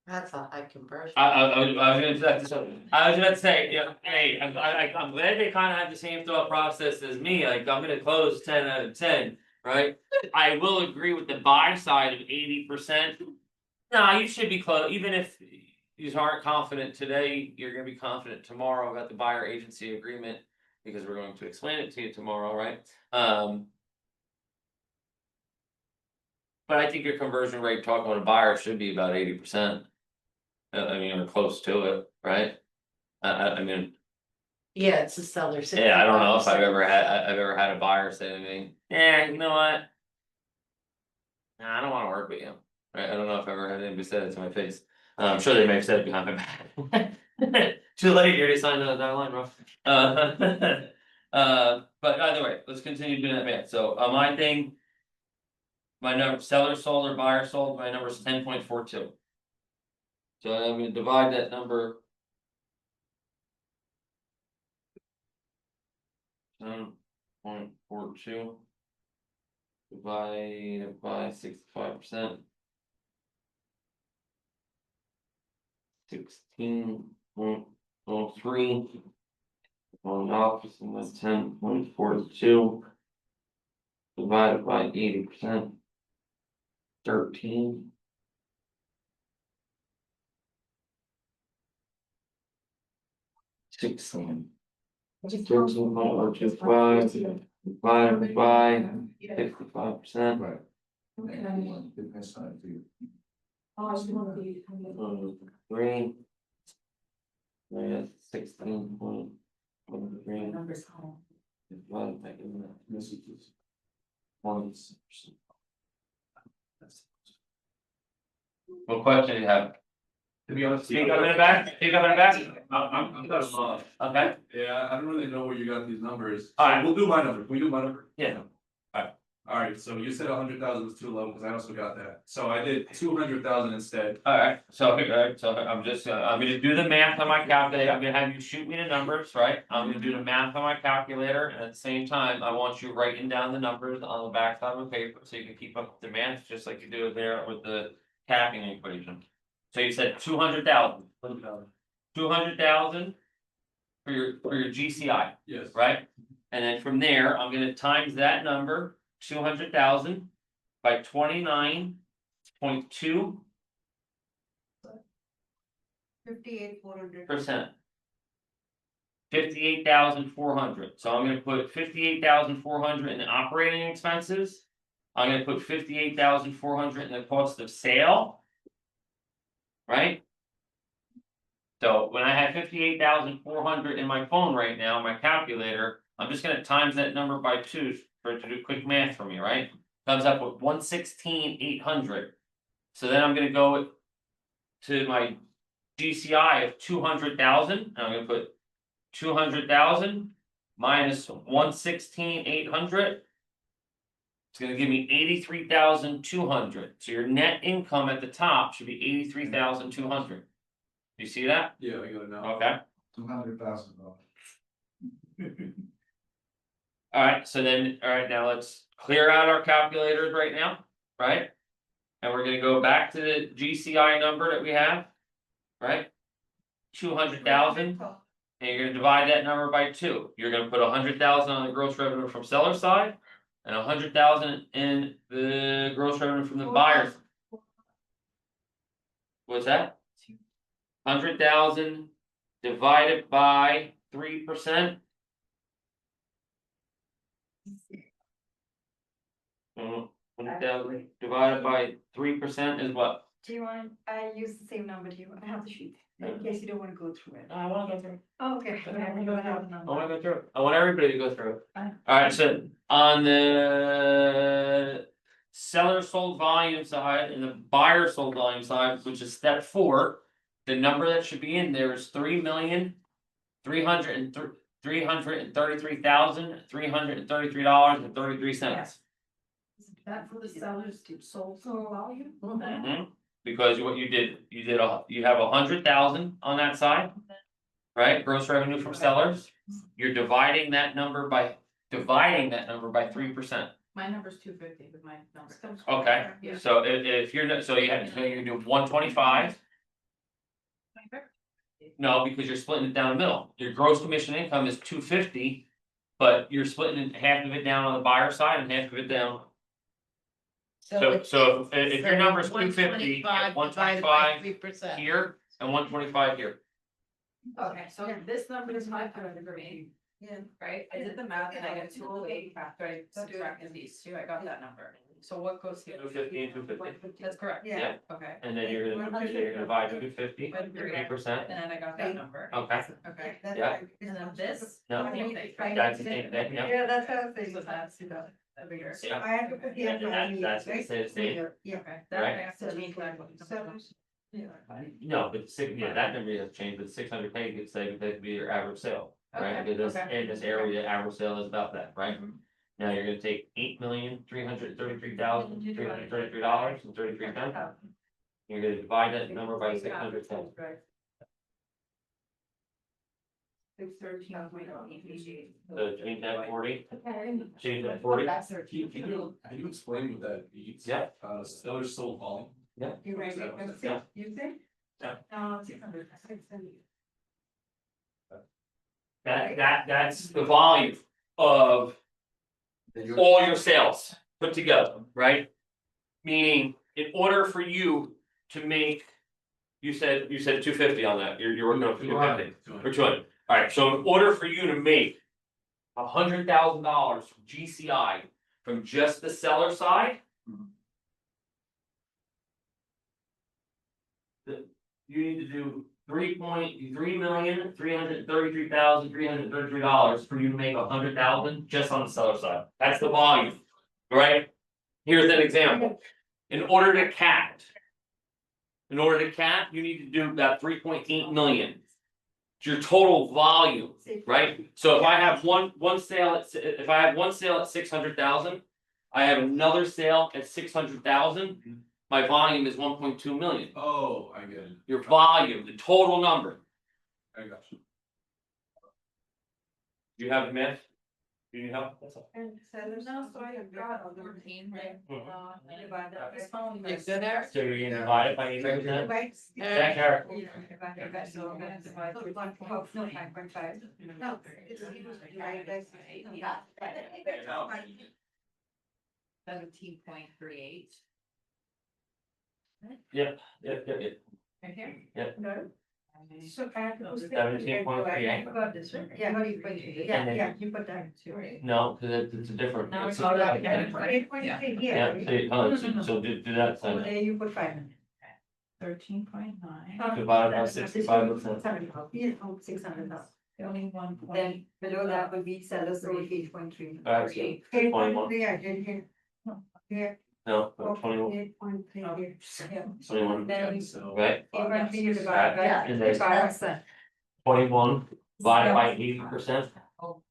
That's a high conversion. I was gonna say, yeah, hey, I'm glad they kind of have the same thought process as me, like, I'm gonna close 10 out of 10, right? I will agree with the buy side of 80%. Nah, you should be close, even if you aren't confident today, you're gonna be confident tomorrow about the buyer agency agreement. Because we're going to explain it to you tomorrow, right? But I think your conversion rate talking about a buyer should be about 80%. I mean, or close to it, right? I mean, Yeah, it's a seller. yeah, I don't know if 65%. I've ever had a buyer say to me, yeah, you know what? Nah, I don't wanna work with you, right? I don't know if I've ever had anybody say that to my face. I'm sure they may have said it behind my back. Too late, you already signed on the dotted line, bro. But either way, let's continue doing that math. So on my thing. My number, seller sold or buyer sold, my number is 10.42. So I'm gonna divide that number. 10.42. Divided by 65%. 16.03. Going off, so that's 10.42. Divided by 80%. 13. 16. 13.025 divided by 65%. Right. That's fine for you. Three. Yeah, 16.13. Numbers home. Divided by Messages. 1%. What question do you have? To be honest. Speak up in the back, speak up in the back. I'm kind of lost. Okay, Yeah, I don't really know where you got these numbers. Alright. We'll do my number. Can we do my number? yeah, Alright, so you said 100,000 was too low, because I also got that. So I did 200,000 instead. alright, so I'm just, I'm gonna do the math on my calculator, I'm gonna have you shoot me the numbers, right? I'm gonna do the math on my calculator, and at the same time, I want you writing down the numbers on the back side of the paper, so you can keep up with the math, just like you do there with the capping equation. So you said 200,000. 200,000 for your GCI, Yes. right? And then from there, I'm gonna times that number, 200,000 by 29.2%. 58,400. 58,400, so I'm gonna put 58,400 in the operating expenses. I'm gonna put 58,400 in the cost of sale. Right? So when I have 58,400 in my phone right now, my calculator, I'm just gonna times that number by 2 for it to do quick math for me, right? Comes up with 116,800. So then I'm gonna go to my GCI of 200,000, and I'm gonna put 200,000 minus 116,800. It's gonna give me 83,200. So your net income at the top should be 83,200. You see that? Yeah, I got it now. Okay. $200,000. Alright, so then, alright, now let's clear out our calculators right now, right? And we're gonna go back to the GCI number that we have, right? 200,000, and you're gonna divide that number by 2. You're gonna put 100,000 on the gross revenue from seller side. And 100,000 in the gross revenue from the buyers. What's that? 100,000 divided by 3%. 100,000 divided by 3% is what? Do you want, I use the same number, do you, I have the sheet, in case you don't wanna go through it. I wanna go through. Oh, okay. I wanna You go don't have through. the I number. wanna go through. I want everybody to go through. Fine. Alright, so on the seller sold volume side and the buyer sold volume side, which is step 4, the number that should be in there is 3,333,333.33. Yes. Is that for the sellers to sold volume? Because what you did, you have 100,000 on that side. Right, gross revenue from sellers, you're dividing that number by 3%. My number's 250 with my number. Okay, Yeah. so if you're, so you do 125 No, because you're splitting it down the middle, your gross commission income is 250. But you're splitting it, half of it down on the buyer side and half of it down. So if your number is 250, 125 3%. here and 125 here. Okay, so this number is 500 for me. Yeah. Right, I did the math and I got 208 after I subtracted these two, I got that number. So what goes here? 250 and 250. That's correct. Yeah. Okay, And then you're gonna divide 250, By three. 3%. and then I got that number. Okay, Okay, That's Yeah. right. and then this. No. same thing, right? That's the same thing, yeah. Yeah, that's what I was So thinking. that's the bigger. Yeah. I have to put here. That's what it says, same. Yeah. Okay, that Right. makes sense. No, but that number has changed, but 600K gets saved, that could be your average sale, right? Okay, Because okay. in this area, average sale is about that, right? Now you're gonna take $8,333,333.33. You're gonna divide that number by 610. 613.8. So change that 40, Okay. change that 40. That's Can 13. you explain what that means? Yeah. Sellers sold volume. You ready? Yeah. You think? Yeah. 600. That's the volume of all your sales put together, right? Meaning, in order for you to make, you said 250 on that, you're working on 250 or 200. Alright, so in order for you to make $100,000 from GCI from just the seller side. You need to do $3,333,333 for you to make $100,000 just on the seller side, that's the volume, right? Here's an example, in order to cap. You need to do about 3.8 million. It's your total volume, right? So if I have one sale at, if I have one sale at 600,000. I have another sale at 600,000. My volume is 1.2 million. Oh, I get it. Your volume, the total number. I got you. Do you have the math? Do you need help? That's all. And sellers. No, so I got 14, right? Mhm. I divide that. This phone You is- good, Eric? So you're gonna divide it by 80%? Right? Jack Harris. So I'm gonna divide No, 5.5. No, it's. Yeah. 17.38. Yep. Right here? No. So I have to put. 17.38. About this, right? Yeah, how do you put it? Yeah, you put that too, right? No, cause it's a different. Now it's it's all about that. 8.3 here. Yeah, right? so do that Over side, there you put 500. 13.9. Divided by 65%. 600 now. 21. Then below that would be sellers, so 8.3. Alright, so 8.3, I did here. Here. no, 21, 8.3 here. Yeah. 21, Then right? 8.3 you divide by. And then- 5%. 21 divided by 80%,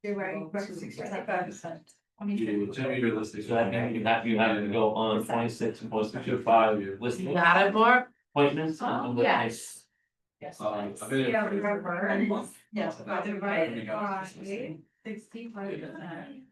Divided by 65%. To be realistic. so that means you have to go on 26.25 listing You got it, Mark? appointments. and with Yes. Yes. I've been. Yeah, we have. Yes. Divided by 65%.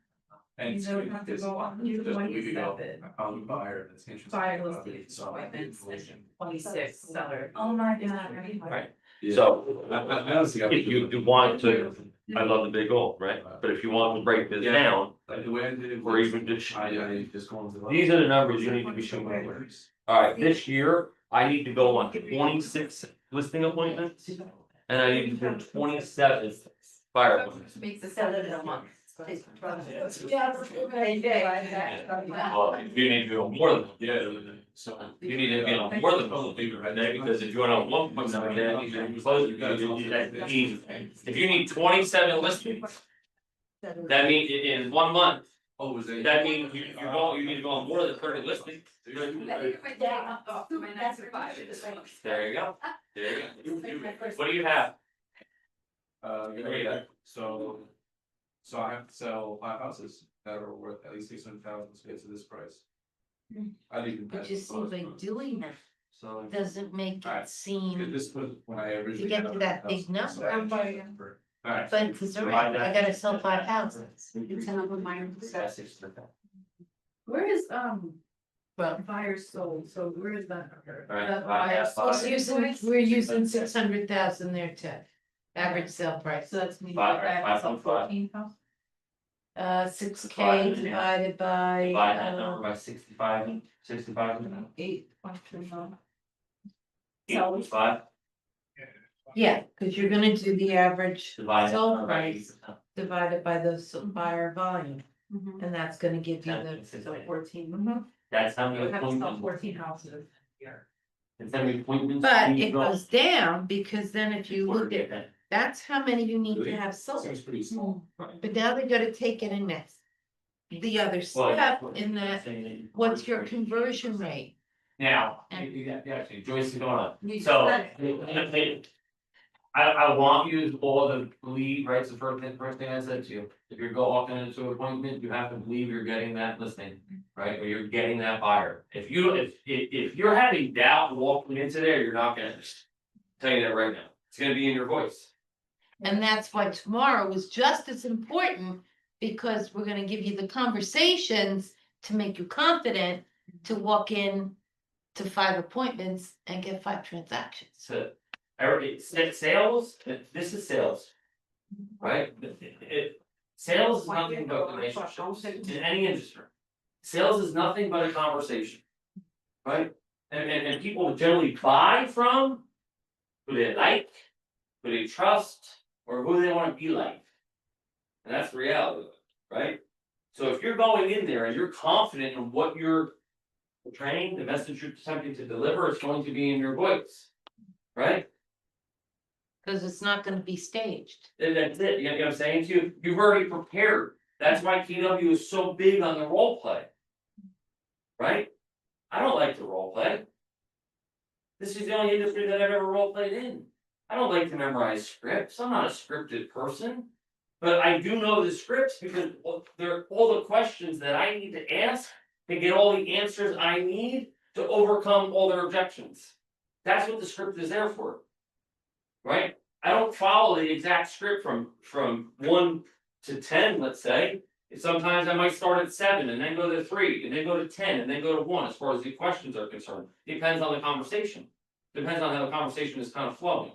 And You don't have to go on, you just a week ago, 27. I found a buyer that's interested. Buyer listed So I did information. 26 seller. Oh my God. Right. Yeah. So, I honestly got. if you want to, I love the big goal, right? But if you want to break this Yeah. down, Like the way I did it. or was- even just. I just going to. These are the numbers you need to be shooting for. Alright, this year, I need to go on 26 listing appointments. And I need to do 27 fire appointments. Makes a Sell seller it in in a month. Well, you need to do more than, Yeah, so. you need to be on more than one, right? Because if you're on 1.9, then you're close, that means, if you need 27 listings, that means in 1 month, Oh, was it? that means you need to go on more than 30 listings. There you go, there you go. What do you have? Yeah, so I have to sell 5 houses that are worth at least 600,000 to get to this price. I didn't. But you see, by doing that, So. doesn't make Alright. it seem, This was when I originally. get had to that big 100,000, so I number. changed the number. Alright. but it's alright, I gotta sell 5 houses. That's 600,000. Where is, from? Buyers sold, so where is that number? Alright, Uh, five, We're using, we're using 600,000 there too, average sale price. So that's me, Five, like, I five, sell five. 14 house. 6K Divide it. divided by. divide that number by 65. 65. 8.3 million. Equals 5, Yeah, cause you're gonna do the average divide that sold number by price divided by the buyer volume, Mhm. and that's gonna give you the. So 14. That's how We many have to sell appointments, 14 houses here. that's how many appointments. But you it go. goes down, because then if you Order look at, that. that's how many you need to Really? have sold. Seems pretty small. But now they gotta take it in next. The other Well, step in that, saying that you- what's your conversion rate? Now, And- actually, Joyce is going on, You so. said I want you to all to believe, right, so first thing I said to you, if you're walking into an appointment, you have to believe you're getting that listing. Right, or you're getting that buyer, if you're having doubt walking into there, you're not gonna. Tell you that right now, it's gonna be in your voice. And that's why tomorrow is just as important, because we're gonna give you the conversations to make you confident to walk in to 5 appointments and get 5 transactions. So, sales, this is sales. Right? Sales is nothing but relationships in any industry. Sales is nothing but a conversation. Right? And people generally buy from who they like, who they trust, or who they wanna be like. And that's the reality of it, right? So if you're going in there and you're confident in what you're portraying, the message you're attempting to deliver, it's going to be in your voice. Right? Cause it's not gonna be staged. And that's it, you know what I'm saying to you, you've already prepared, that's why KW is so big on the role play. Right? I don't like to role play. This is the only industry that I've ever role played in. I don't like to memorize scripts, I'm not a scripted person. But I do know the scripts because they're all the questions that I need to ask to get all the answers I need to overcome all their objections. That's what the script is there for. Right? I don't follow the exact script from 1 to 10, let's say. Sometimes I might start at 7 and then go to 3 and then go to 10 and then go to 1 as far as the questions are concerned. Depends on the conversation. Depends on how the conversation is kind of flowing.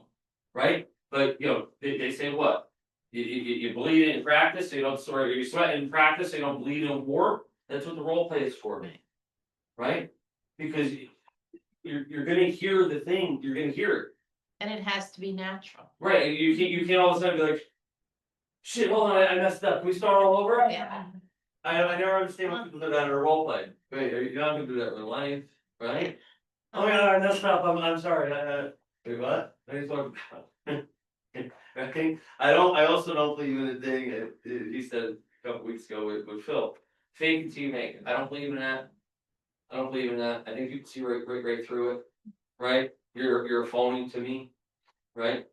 Right? But they say what? You bleed in practice, so you don't you sweat in practice, so you don't bleed in war. That's what the role play is for. Right? Because you're gonna hear the thing, you're gonna hear it. And it has to be natural. Right, you can't all of a sudden be like, shit, hold on, I messed up, can we start all over? Yeah. I never understand when people do that in a role play. Wait, you're not gonna do that in real life, right? Oh yeah, I messed up, I'm sorry, wait, what? What are you talking about? Okay, I also don't believe in the thing he said a couple weeks ago with Phil. Fake it till you make it, I don't believe in that. I don't believe in that, I think you can see right through it, right? You're a phony to me, right?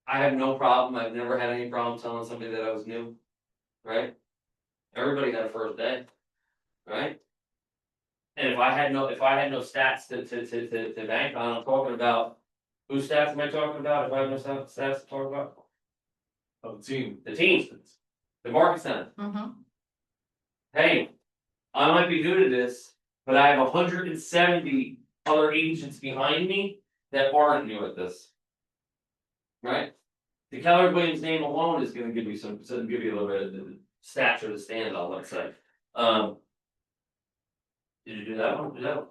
I have no problem, I've never had any problem telling somebody that I was new, right? Everybody had a first day, right? And if I had no stats to bank on, I'm talking about, whose stats am I talking about, if I have no stats to talk about? Of the team. The teams, the market center, Mm-hmm. hey, I might be new to this, but I have 170 other agents behind me that aren't new at this. Right? The Keller Williams name alone is gonna give you give you a little bit of the stature to stand on, let's say. Did you do that one? Did that one?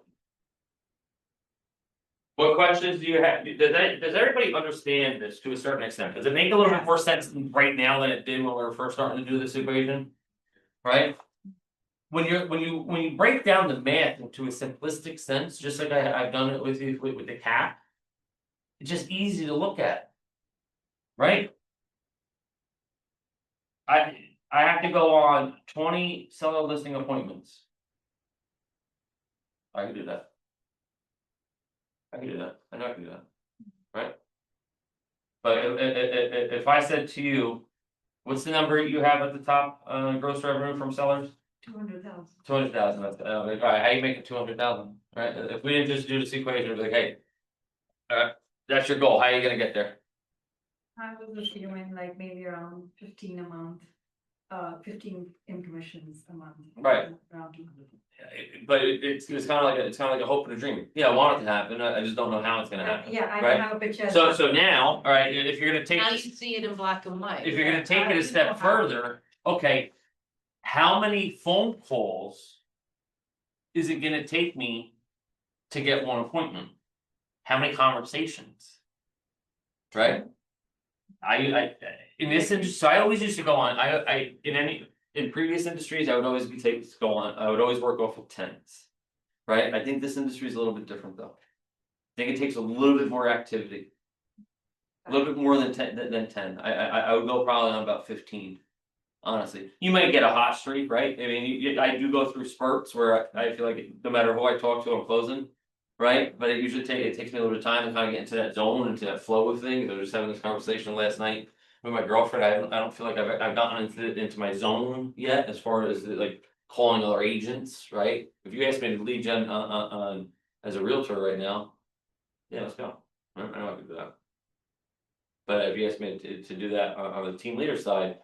What questions do you have? Does everybody understand this to a certain extent? Does it make a little bit more sense right now than it did when we were first starting to do this equation? Right? When you break down the math into a simplistic sense, just like I've done it with you with the cap. It's just easy to look at. Right? I have to go on 20 seller listing appointments. I can do that. I know I can do that. Right? But if I said to you, what's the number you have at the top, gross revenue from sellers? 200,000. 200,000, that's, alright, how you make it 200,000, right? If we didn't just do this equation, it'd be like, hey. That's your goal, how are you gonna get there? I was just doing like maybe around 15 a month. 15 in commissions a month. Right. Around. But it's kind of like it's kind of like a hope and a dream. Yeah, I want it to happen. I just don't know how it's gonna happen. Yeah, I right? don't have a picture. So now, all right, if you're gonna take Now you this, see it in black and white. if you're gonna take it a I step don't have- further, okay. How many phone calls? Is it gonna take me? To get one appointment? How many conversations? Right? In this industry, so I always used to go on, in previous industries, I would always go on, I would always work off of tens. Right, I think this industry is a little bit different though. I think it takes a little bit more activity. A little bit more than 10, I would go probably on about 15. Honestly, you might get a hot streak, right? I mean, I do go through spurts where I feel like no matter who I talk to, I'm closing. Right, but it usually takes me a little bit of time to kind of get into that zone, into that flow of things. I was just having this conversation last night with my girlfriend. I don't feel like I've gotten into my zone yet as far as like calling other agents, right? If you ask me to lead gen on as a realtor right now, yeah, let's go. I know I can do that. But if you ask me to do that on the team leader side,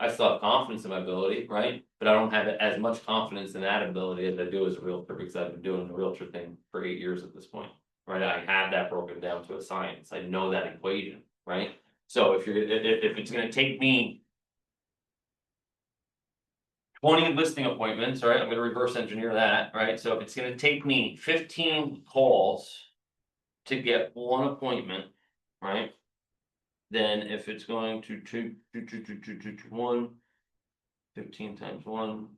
I still have confidence in my ability, right? But I don't have as much confidence in that ability as I do as a realtor, because I've been doing the realtor thing for 8 years at this point. Right, I have that broken down to a science, I know that equation, right? So if it's gonna take me 20 listing appointments, right, I'm gonna reverse engineer that, right? So if it's gonna take me 15 calls. To get one appointment, right? Then if it's going to 1. 15 times 1,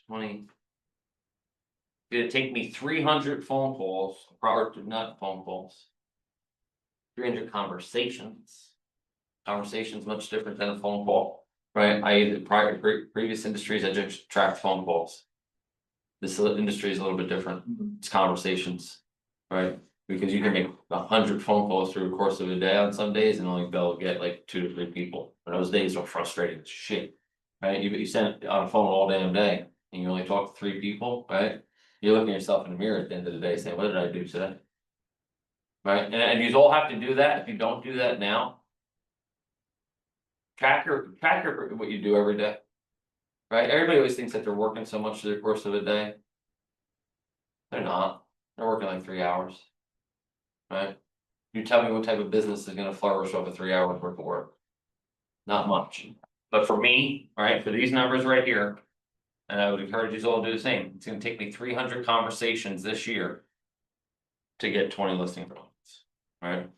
20. It'd take me 300 phone calls, or not phone calls. 300 conversations. Conversations much different than a phone call, right? Previous industries, I just tracked phone calls. This industry is a little bit different, it's conversations, right? Because you can make 100 phone calls through the course of a day on some days and only be able to get like 2 to 3 people, and those days are frustrating as shit. Right, you sent on the phone all damn day, and you only talk to 3 people, right? You're looking at yourself in the mirror at the end of the day saying, what did I do today? Right, and you all have to do that, if you don't do that now. Track what you do every day. Right, everybody always thinks that they're working so much through the course of a day. They're not, they're working like 3 hours. Right, you tell me what type of business is gonna flourish off of 3 hours worth of work. Not much. But for me, right, for these numbers right here. And I would encourage you all to do the same, it's gonna take me 300 conversations this year. To get 20 listing appointments, right?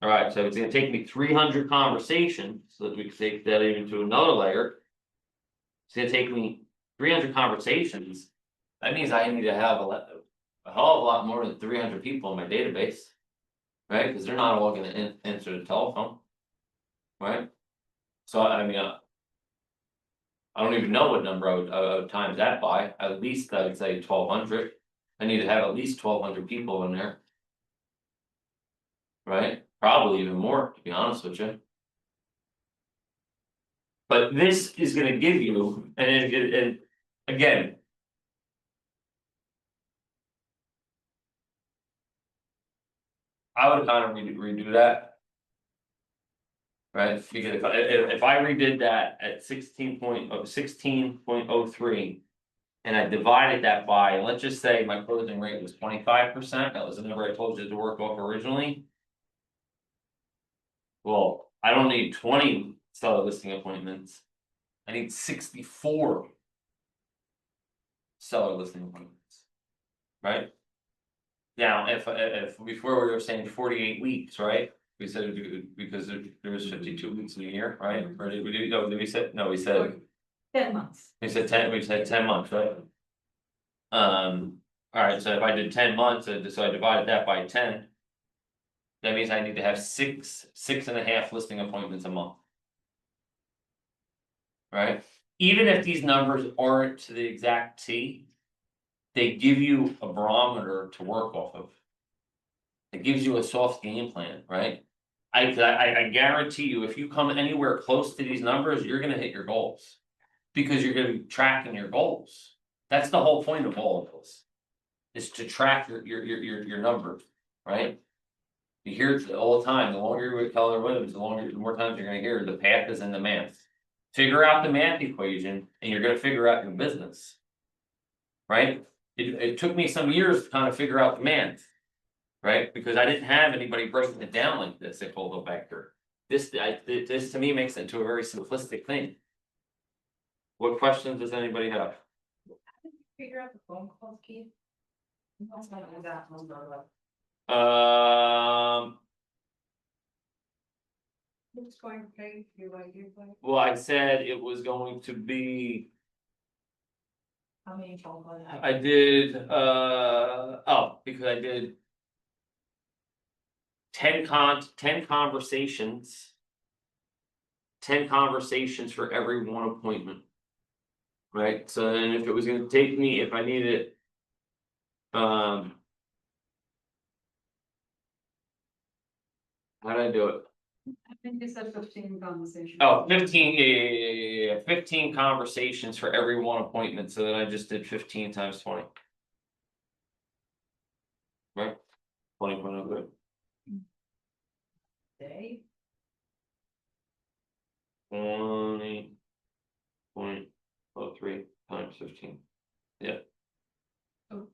Alright, so it's gonna take me 300 conversations, so that we can take that even to another layer. It's gonna take me 300 conversations, that means I need to have a hell of a lot more than 300 people in my database. Right, cause they're not all gonna answer the telephone. Right? So I mean, I don't even know what number I would times that by, at least I would say 1200. I need to have at least 1200 people in there. Right, probably even more, to be honest with you. But this is gonna give you, and again. I would kind of redo that. Right, because if I redid that at 16.03. And I divided that by, let's just say my closing rate was 25%, that was the number I told you to work off originally. Well, I don't need 20 seller listing appointments. I need 64. Seller listing appointments. Right? Now, if before we were saying 48 weeks, right? We said because there was 52 weeks in a year, right? Or did we do, no, did we say, no, we said. 10 months. We said 10 months, right? Alright, so if I did 10 months, so I divided that by 10. That means I need to have 6.5 listing appointments a month. Right? Even if these numbers aren't to the exact T. They give you a barometer to work off of. It gives you a soft game plan, right? I guarantee you, if you come anywhere close to these numbers, you're gonna hit your goals. Because you're gonna be tracking your goals. That's the whole point of all of this. Is to track your numbers, right? You hear it all the time, the longer you're with Keller Williams, the more times you're gonna hear the path is in the math. Figure out the math equation and you're gonna figure out your business. Right? It took me some years to kind of figure out the math. Right? Because I didn't have anybody breaking it down like this at Coldwell Banker. This to me makes it into a very simplistic thing. What questions does anybody have? Figure out the phone calls, Keith. That's not that number, Who's going to pay, you like, you like? well, I said it was going to be, how many phone calls? I did, because I did. 10 conversations. 10 conversations for every one appointment. Right, so then if it was gonna take me, if I needed. How did I do it? I think you said 15 conversations. Oh, 15, yeah, 15 conversations for every one appointment, so then I just did 15 times 20. Right? 20.0 good. Day? 20.03 times 15. Yeah. Oh.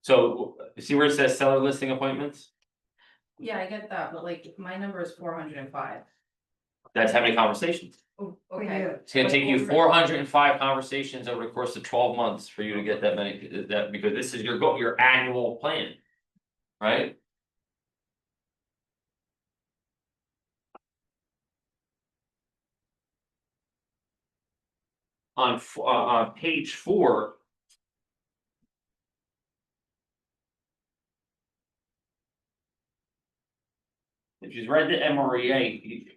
So, see where it says seller listing appointments? Yeah, I get that, but like, my number is 405. That's how many conversations. Oh, For okay. you. It's gonna Like take you over- 405 conversations over the course of 12 months for you to get that many, because this is your goal, your annual plan. Right? On page 4. If you've read the MREA,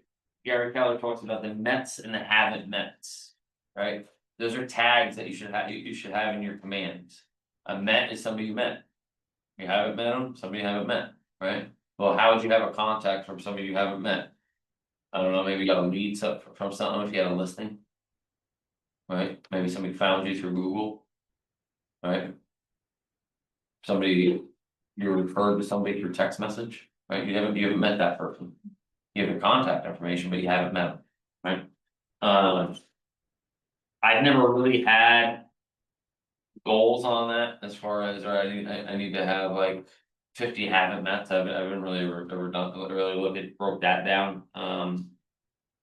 Gary Keller talks about the Mets and the haven't Mets, right? Those are tags that you should have, you should have in your commands. A Met is somebody you met. You haven't met them, somebody you haven't met, right? Well, how would you have a contact from somebody you haven't met? I don't know, maybe you got a lead from something if you had a listing. Right, maybe somebody found you through Google. Right? Somebody, you were referred to somebody through text message, right? You haven't met that person. You have their contact information, but you haven't met them, right? I've never really had. Goals on that as far as, or I need to have like 50 haven't met, I haven't really ever done, really broke that down,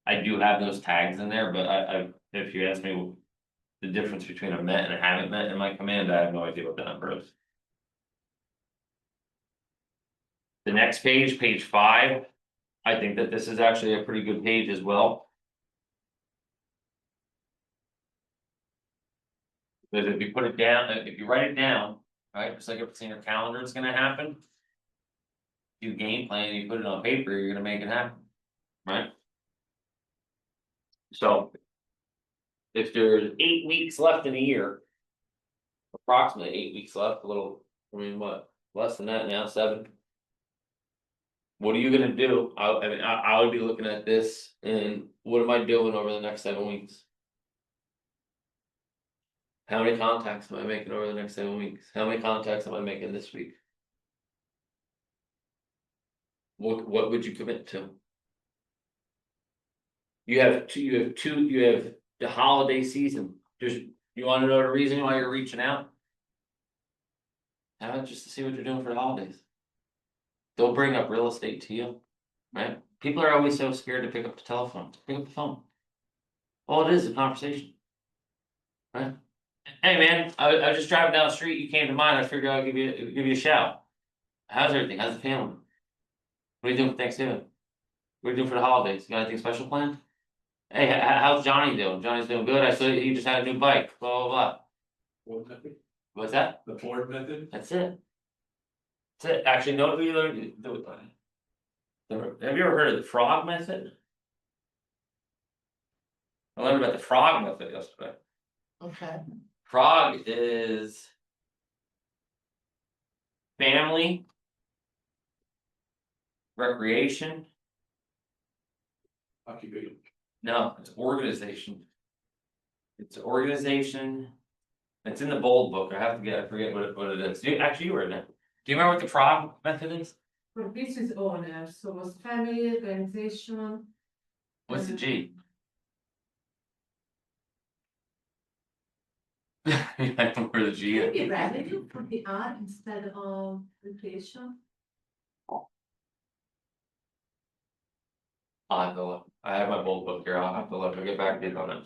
I do have those tags in there, but I, if you ask me. The difference between a met and a haven't met in my command, I have no idea what the number is. The next page, page 5. I think that this is actually a pretty good page as well. Because if you put it down, if you write it down, right, just like if it's in your calendar, it's gonna happen. You game plan, you put it on paper, you're gonna make it happen, right? So. If there's 8 weeks left in a year. Approximately 8 weeks left, a little, I mean, what, less than that now, 7. What are you gonna do? I would be looking at this and what am I doing over the next 7 weeks? How many contacts am I making over the next 7 weeks? How many contacts am I making this week? What would you commit to? You have the holiday season, you wanna know the reason why you're reaching out? How about just to see what you're doing for the holidays? They'll bring up real estate to you, right? People are always so scared to pick up the telephone, pick up the phone. All it is a conversation. Right? Hey man, I was just driving down the street, you came to mind, I figured I'd give you a shout. How's everything? How's the family? What are you doing for Thanksgiving? What are you doing for the holidays? You got anything special planned? Hey, how's Johnny doing? Johnny's doing good, I saw he just had a new bike, blah blah blah. What method? What's that? The Ford method? That's it. That's it, actually, no, we learned. Have you ever heard of the frog method? I learned about the frog method yesterday. Okay. Frog is. Family. Recreation, Occupation. no, it's organization. It's organization. It's in the bold book, I forget what it is, actually you were in it. Do you remember what the frog method is? For business owner, so was family, organization, What's the G? I don't know where the G is. Maybe revenue for the R instead of inflation. I'll have to look. I have my bold book here, I'll have to look, I'll get back to you on it.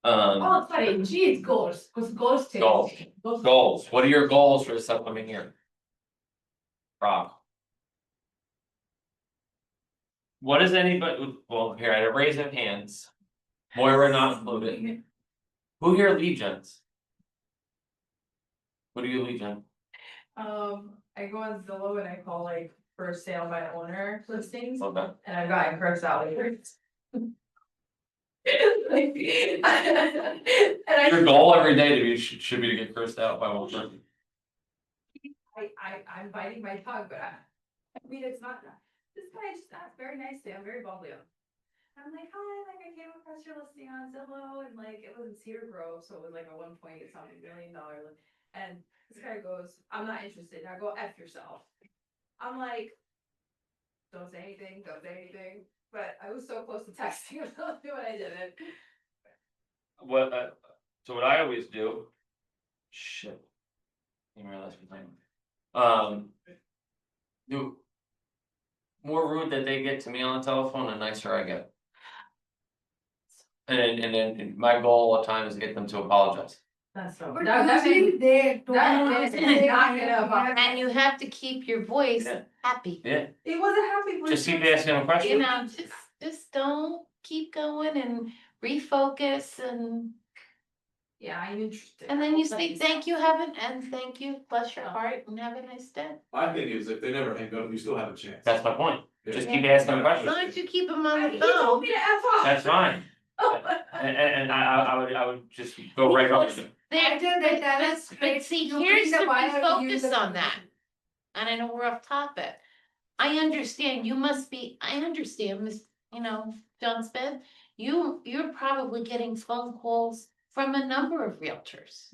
Oh, sorry, G is goals, because goals change. Goals. Goals, what are your goals for this upcoming year? Rob? What is anybody, well, here, I have raising hands. Moira not included. Who here lead gens? What do you lead gen? I go on Zillow and I call like for sale by owner listings, Okay, and I've gotten cursed out like. And your goal every day to be, should be to get cursed out by one person. I'm biting my tongue, but I mean, it's not, this guy just asked very nicely, I'm very bubbly. I'm like, hi, like I came across your listing on Zillow and like it was in Cedar Grove, so it was like a $1.8 something million. And this guy goes, I'm not interested, now go F yourself. I'm like, don't say anything, but I was so close to texting him, but I didn't. What, so what I always do. Shit. Didn't realize we time. The more rude that they get to me on the telephone, the nicer I get. And then my goal all the time is to get them to apologize. That's so. But That usually makes, they that is not gonna. And you have to keep your voice Yeah. happy. Yeah, It was a happy. just keep asking them You questions. know, just don't keep going and refocus Yeah, I'm interested. and then you say, thank you, thank you, bless your heart and have a nice day. My thing is, if they never hang up, you still have a chance. That's my point, Yeah. just keep asking them As questions, long as you keep them on the He told phone. me to F off. that's fine, and I would just go right up to them. I think that that's But see, you here's bring the the buyer, use refocus the- on that. And I know we're off topic. I understand, I understand, Miss, John Smith, you're probably getting phone calls from a number of realtors.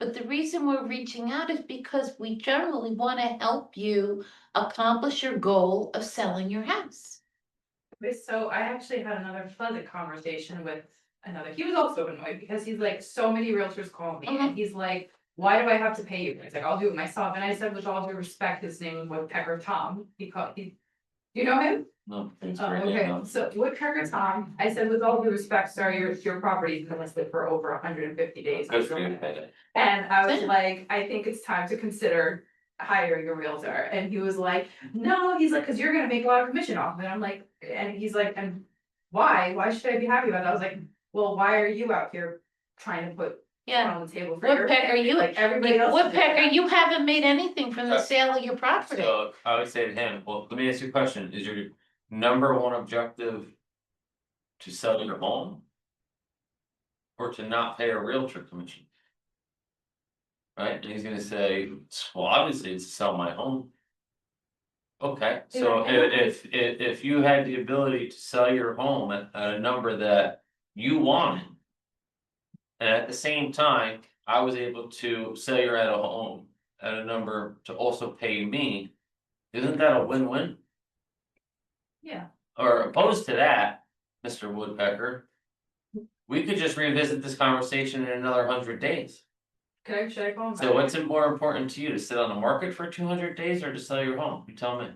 But the reason we're reaching out is because we generally wanna help you accomplish your goal of selling your house. So I actually had another pleasant conversation with he was also annoyed because he's like, so many realtors call me and he's like, why do I have to pay you? He's like, I'll do it myself. And I said, with all due respect, his name was Pecker Tom, you know him? No, thanks Oh, for okay, your so Woodpecker Tom, I said, with all due respect, sorry, your property's been listed for over 150 days. good for you to pay that. And I was Yeah. like, I think it's time to consider hiring a realtor, and he was like, no, he's like, cause you're gonna make a lot of commission off of it, I'm like, and he's like, and why should I be happy about it? I was like, well, why are you out here trying to put food Yeah, on the table for your Woodpecker, family? you, Like everybody else. is doing Woodpecker, that. you haven't made anything from the sale of your property. So I would say to him, well, let me ask you a question, is your number one objective to sell your home? Or to not pay a realtor commission? Right, and he's gonna say, well, obviously it's to sell my home. Okay, so Yeah. if you had the ability to sell your home at a number that you wanted. And at the same time, I was able to sell your at a home at a number to also pay me. Isn't that a win-win? Yeah, Or opposed to that, Mr. Woodpecker. We could just revisit this conversation in another 100 days. should I call him? So back? what's more important to you, to sit on the market for 200 days or to sell your home? You tell me.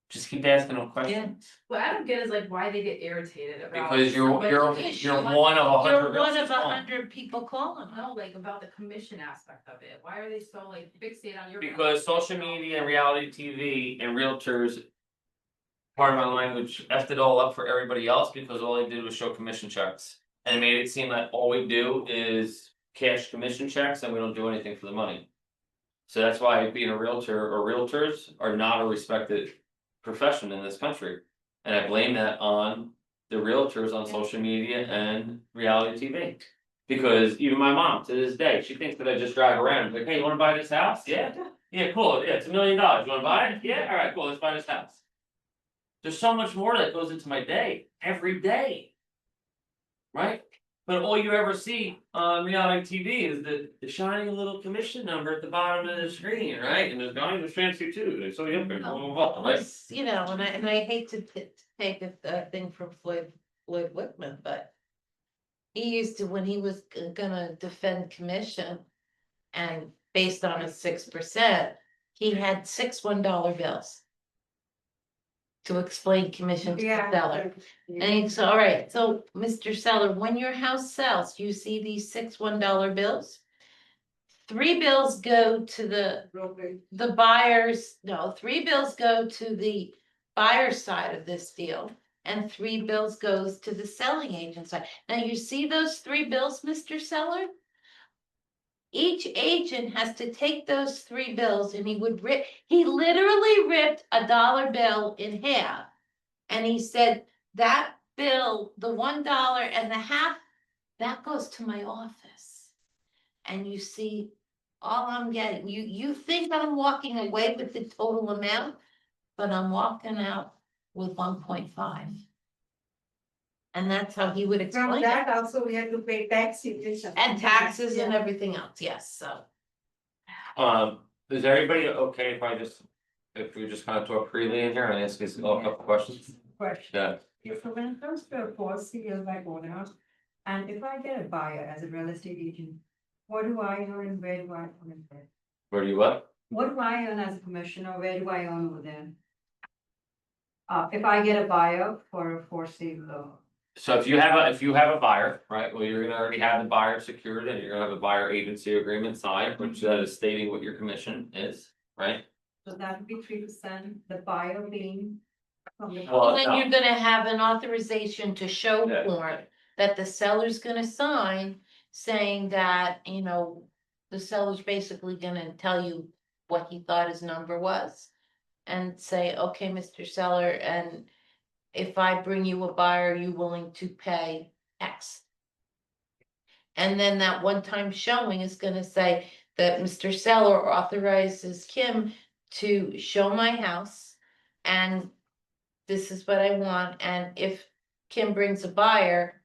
Just keep asking them questions, What I don't get is like why they get irritated about. because you're somebody- you're one of 100. You're one of realtors calling. 100 people calling. No, like about the commission aspect of it, why are they so like fixated on your? Because social media and reality TV and realtors. Part of my language effed it all up for everybody else because all they did was show commission checks. And it made it seem like all we do is cash commission checks and we don't do anything for the money. So that's why being a realtor or realtors are not a respected profession in this country. And I blame that on the realtors on social media and reality TV. Because even my mom to this day, she thinks that I just drive around and be like, hey, you wanna buy this house? Yeah, yeah, cool, yeah, it's $1 million, you wanna buy it? Yeah, alright, cool, let's buy this house. There's so much more that goes into my day, every day. Right? But all you ever see on reality TV is the shiny little commission number at the bottom of the screen, right? And the guy was fancy too, they saw you up there, blah, blah, blah, right? You know, and I hate to take a thing from Floyd Whitman, but. He used to, when he was gonna defend commission. And based on a 6%, he had 6 $1 bills. To explain commission to the Yeah. seller. And he's, all right, so Mr. Seller, when your house sells, you see these 6 $1 bills? 3 bills go to the buyers, no, 3 bills go to the buyer side of this deal. And 3 bills goes to the selling agent side. Now you see those 3 bills, Mr. Seller? Each agent has to take those 3 bills and he literally ripped a dollar bill in half. And he said, that bill, the $1.50, that goes to my office. And you see, all I'm getting, you think I'm walking away with the total amount, but I'm walking out with 1.5. And that's how he would From explain that it. also we have to pay taxes. And taxes and Yeah. everything else, yes, so. Is everybody okay if we just kind of talk freely in here and ask us a couple questions? Question, Yeah, if when it comes to a for sale by owner, and if I get a buyer as a real estate agent, what do I earn and where do I earn it? where do you what? What do I earn as a commissioner, where do I earn over there? If I get a buyer for a for sale, So if you have a buyer, right, well, you're gonna already have the buyer secured and you're gonna have a buyer agency agreement signed, which that is stating what your commission is, right? so that would be 3%, the buyer being from the. Well, Then no. you're gonna have an authorization to show Yeah. form that the seller's gonna sign, saying that, you know. The seller's basically gonna tell you what he thought his number was. And say, okay, Mr. Seller, and if I bring you a buyer, are you willing to pay X? And then that one-time showing is gonna say that Mr. Seller authorizes Kim to show my house. And this is what I want, and if Kim brings a buyer,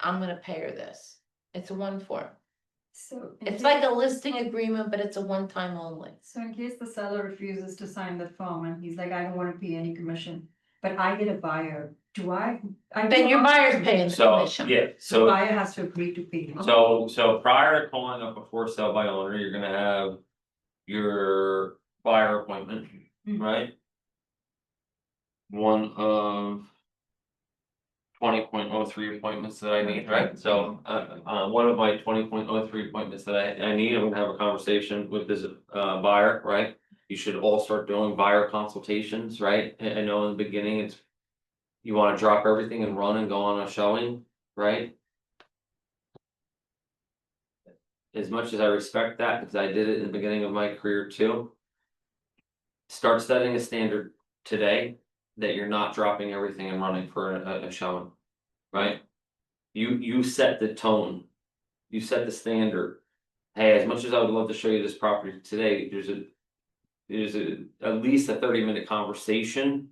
I'm gonna pay her this. It's a one form. So. It's like a listing agreement, but it's a one-time only. So in case the seller refuses to sign the form and he's like, I don't wanna pay any commission, but I get a buyer, do I? Then your buyer's paying the So, commission. yeah, The so. buyer has to agree to pay. So prior to calling up a for sale by owner, you're gonna have your buyer appointment, Mhm. right? One of 20.03 appointments that I need, right? So one of my 20.03 appointments that I need, I'm gonna have a conversation with this buyer, right? You should all start doing buyer consultations, right? I know in the beginning it's. You wanna drop everything and run and go on a showing, right? As much as I respect that, because I did it in the beginning of my career too. Start setting a standard today that you're not dropping everything and running for a showing. Right? You set the tone. You set the standard. Hey, as much as I would love to show you this property today, there's at least a 30-minute conversation.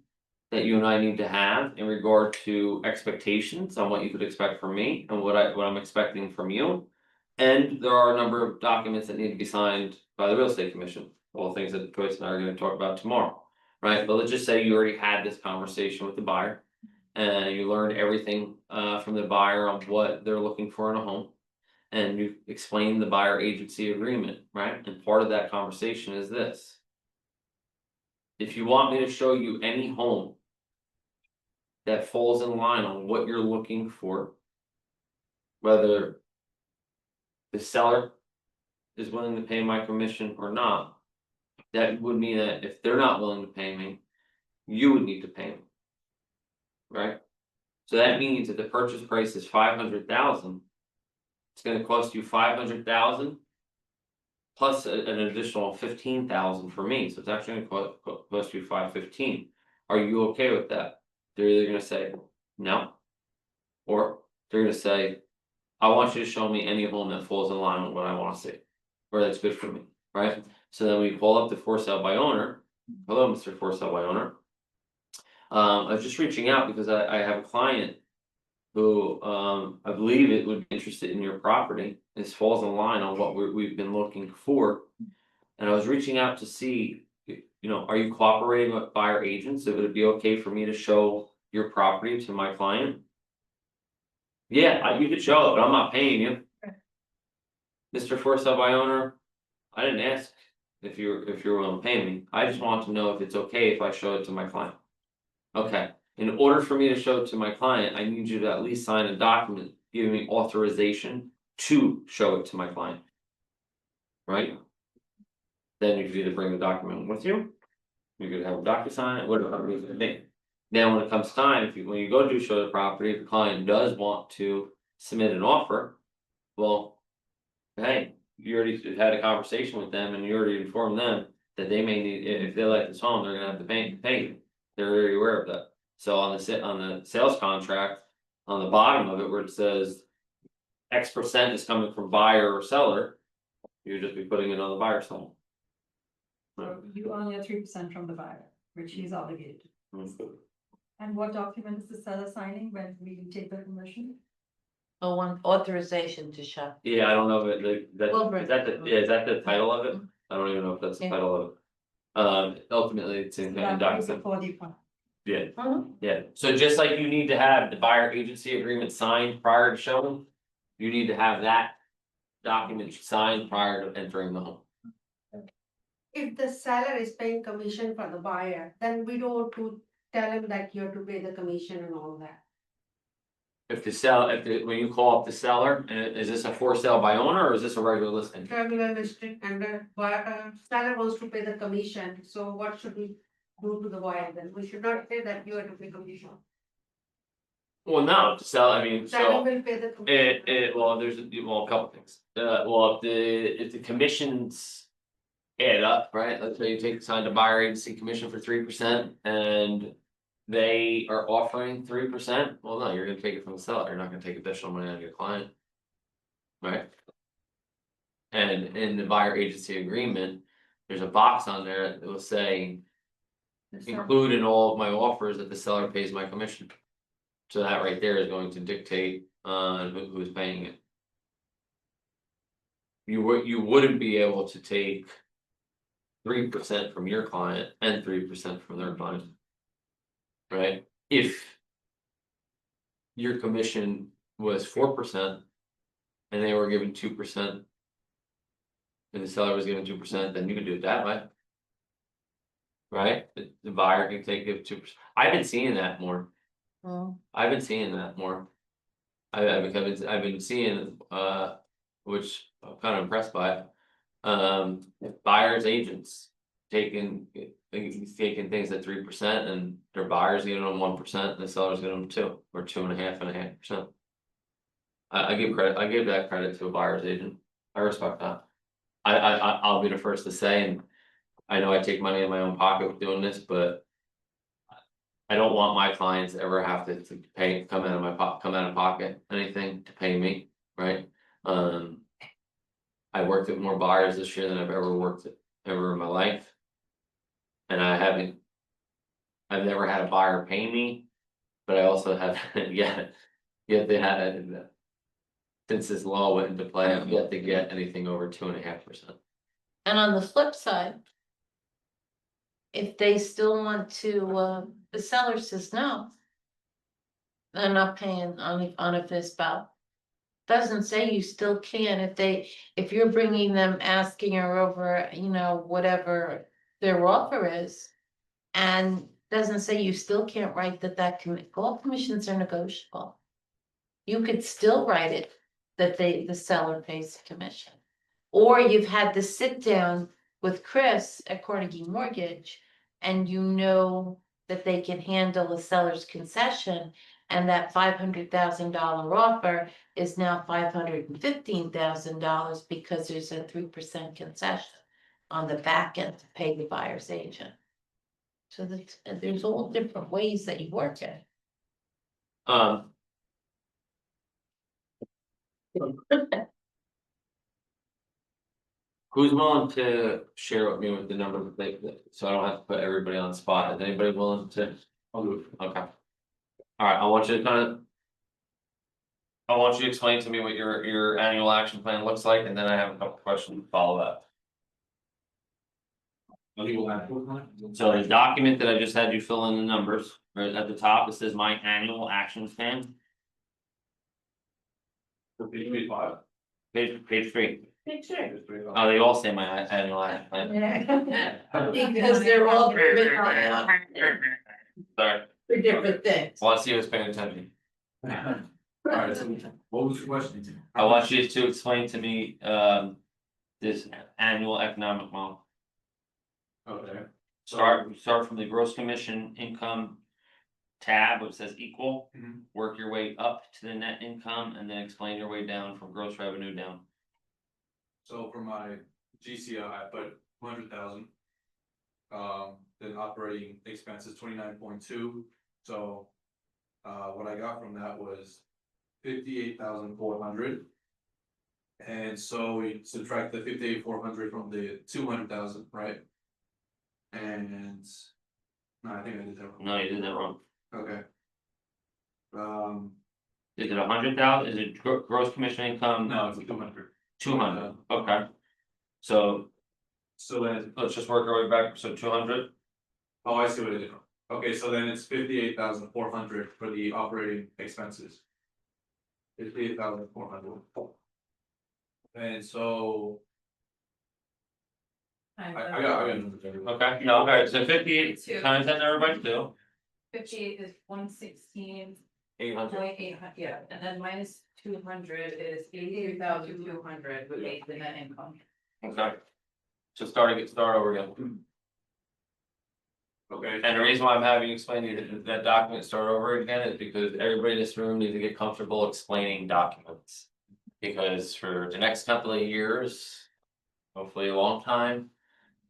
That you and I need to have in regard to expectations on what you could expect from me and what I'm expecting from you. And there are a number of documents that need to be signed by the real estate commission, all things that Joyce and I are gonna talk about tomorrow. Right, but let's just say you already had this conversation with the buyer. And you learned everything from the buyer on what they're looking for in a home. And you explained the buyer agency agreement, right? And part of that conversation is this. If you want me to show you any home. That falls in line on what you're looking for. Whether. The seller. Is willing to pay my commission or not. That would mean that if they're not willing to pay me. You would need to pay me. Right? So that means that the purchase price is 500,000. It's gonna cost you 500,000. Plus an additional 15,000 for me, so it's actually gonna cost you 515. Are you okay with that? They're either gonna say no. Or they're gonna say. I want you to show me any home that falls in line with what I wanna see. Or that's good for me, right? So then we pull up the for sale by owner. Hello, Mr. For sale by owner. I was just reaching out because I have a client. who, I believe it would be interested in your property. This falls in line on what we've been looking for. And I was reaching out to see, you know, are you cooperating with buyer agents? Would it be okay for me to show your property to my client? Yeah, you could show it, but I'm not paying you. Mr. For sale by owner, I didn't ask if you're willing to pay me, I just want to know if it's okay if I show it to my client. Okay, in order for me to show it to my client, I need you to at least sign a document giving me authorization to show it to my client. Right? Then you could either bring the document with you. You could have a DocuSign, whatever it may be. Now, when it comes time, when you go to show the property, if the client does want to submit an offer. Well. Hey, you already had a conversation with them and you already informed them that they may need, if they like this home, they're gonna have to pay you. They're already aware of that. So on the sales contract, on the bottom of it where it says. X% is coming from buyer or seller. You'd just be putting it on the buyer's side. So you earn your 3% from the buyer, which he's obligated. And what document is the seller signing when we take the commission? Oh, one authorization to shop. Yeah, I don't know if it, We'll that, bring is that the, it. yeah, is that the title of it? I don't even know if that's the Yeah. title of it. Ultimately, it's in That was document, before the appointment. yeah, Mhm. yeah, so just like you need to have the buyer agency agreement signed prior to showing. You need to have that document signed prior to entering the home. If the seller is paying commission for the buyer, then we don't have to tell him that you have to pay the commission and all that. If when you call up the seller, and is this a for sale by owner or is this a regular listing? Regular listing and the buyer, seller wants to pay the commission, so what should we do to the buyer then? We should not say that you have to pay commission. Well, no, to sell, I mean, Seller so. will pay the commission. Well, there's, a couple things, well, if the commissions. Add up, right, let's say you sign the buyer agency commission for 3% and. They are offering 3%, well, no, you're gonna take it from the seller, you're not gonna take additional money out of your client. Right? And in the buyer agency agreement, there's a box on there that will say. Include in all of my offers that the seller pays my commission. So that right there is going to dictate who's paying it. You wouldn't be able to take 3% from your client and 3% from their client. Right, if. Your commission was 4%. And they were given 2%. And the seller was given 2%, then you could do it that way. Right, the buyer can take it 2%, I've been seeing that more. Mm. I've been seeing that more. I've been seeing, which I'm kind of impressed by. Buyers agents taking things at 3% and their buyers getting them 1% and the sellers getting them 2 or 2.5%. I give that credit to a buyer's agent, I respect that. I'll be the first to say, and I know I take money in my own pocket with doing this, but. I don't want my clients to ever have to pay, come out of pocket, anything to pay me, right? I worked with more buyers this year than I've ever worked ever in my life. And I've never had a buyer pay me, but I also have, yet they had. Since this law went into play, I've yet to get anything over 2.5%. And on the flip side. If they still want to, the seller says no. They're not paying on a FISBO. Doesn't say you still can if you're bringing them asking her over, whatever their offer is. And doesn't say you still can't write that all commissions are negotiable. You could still write it that the seller pays the commission. Or you've had the sit down with Chris at Carnegie Mortgage. And that they can handle a seller's concession. And that $500,000 offer is now $515,000 because there's a 3% concession. On the back end to pay the buyer's agent. So there's all different ways that you work it. Who's willing to share with me with the number that so I don't have to put everybody on the spot, is anybody willing to? Okay. Alright, I want you to kind of. I want you to explain to me what your annual action plan looks like, and then I have a couple questions to follow up. So the document that I just had you fill in the numbers, right at the top, it says my annual action plan, page 3. Oh, they all say my annual action plan. Because they're all driven Sorry, for different things. well, let's see who's paying attention. Alright, so what was your question? I want you to explain to me, this annual economic model. Okay. Start from the gross commission income tab, which says equal. Mhm. Work your way up to the net income and then explain your way down from gross revenue down. So for my GCI, I put 200,000. Then operating expenses 29.2, so. What I got from that was 58,400. And so we subtract the 58,400 from the 200,000, right? And. No, I think I did that wrong. No, you did that wrong. Okay. Is it 100,000? Is it gross commission income? No, it's 200. 200, okay. So So then, let's just work our way back, so 200, oh, I see what I did wrong. Okay, so then it's 58,400 for the operating expenses. 58,400. And so. I got numbers everywhere. okay, no, alright, so 58 times that everybody do, 58 is 116. 800. Yeah, and then minus 200 is 82,200 would make the net income. Okay. So start over again. Okay. And the reason why I'm having you explain that document start over again is because everybody in this room needs to get comfortable explaining documents. Because for the next couple of years, hopefully a long time,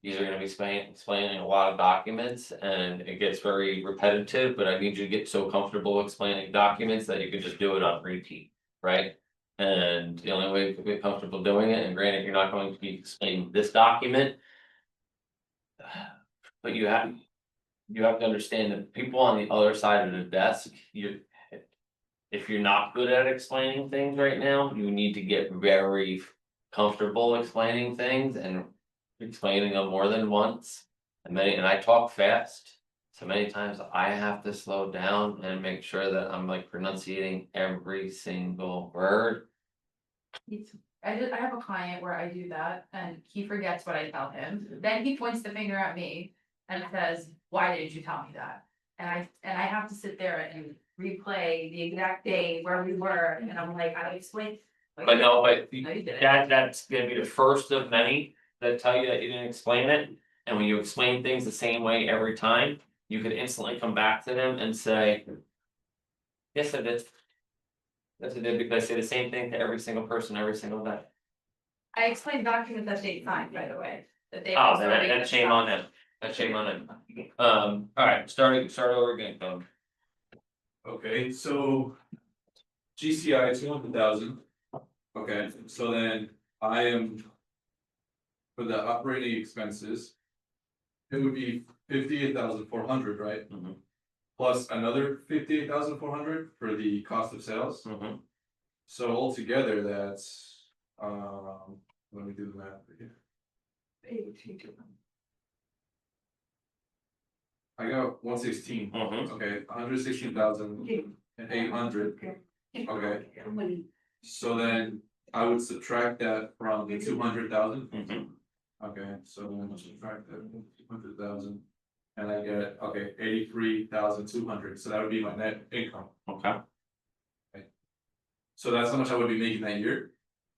these are gonna be explaining a lot of documents and it gets very repetitive, but I need you to get so comfortable explaining documents that you can just do it on repeat, right? And the only way to get comfortable doing it, and granted, you're not going to be explaining this document. But you have to understand that people on the other side of the desk, if you're not good at explaining things right now, you need to get very comfortable explaining things and explaining them more than once. And I talk fast, so many times I have to slow down and make sure that I'm like pronunciating every single word. I have a client where I do that and he forgets what I tell him, then he points the finger at me and says, why didn't you tell me that? And I have to sit there and replay the exact day where we were, and I'm like, I explained. But no, but No, you didn't. that's gonna be the first of many that tell you that you didn't explain it. And when you explain things the same way every time, you can instantly come back to them and say. Yes, I did. Yes, I did, because I say the same thing to every single person every single day. I explained documents that they signed, by the way, that they. Oh, also then make that's the shame stuff. on them. That's shame on them. Alright, start over again, Tom. Okay, so. GCI 200,000. Okay, so then I am. For the operating expenses. It would be 58,400, right? Mhm. Plus another 58,400 for the cost of sales. Mhm. So altogether, that's, let me do the math again. I got 116, Mhm. okay, 116,800, okay. So then I would subtract that from the 200,000. Mhm. Okay, so then I'll subtract that 200,000. And I get, okay, 83,200, so that would be my net income. Okay, So that's how much I would be making that year?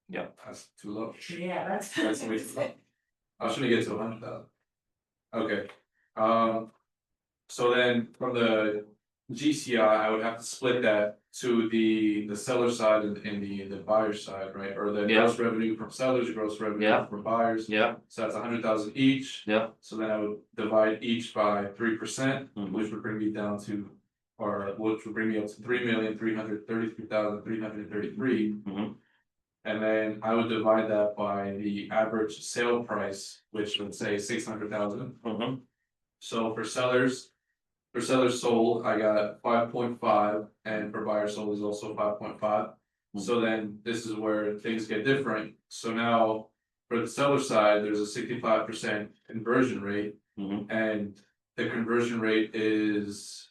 Yep. That's too low. Yeah, that's. That's way too low. I shouldn't get to 100,000. Okay, so then from the GCI, I would have to split that to the seller side and the buyer side, right? Or the Yeah. gross revenue from sellers, gross revenue Yeah. from buyers. yeah, So that's 100,000 each. yeah, So then I would divide each by 3%, Mhm. which would bring me down to, or which would bring me up to 3,333,333. Mhm. And then I would divide that by the average sale price, which would say 600,000. Mhm. So for sellers sold, I got 5.5, and for buyers sold is also 5.5. So then this is where things get different, so now for the seller side, there's a 65% conversion rate. Mhm. And the conversion rate is,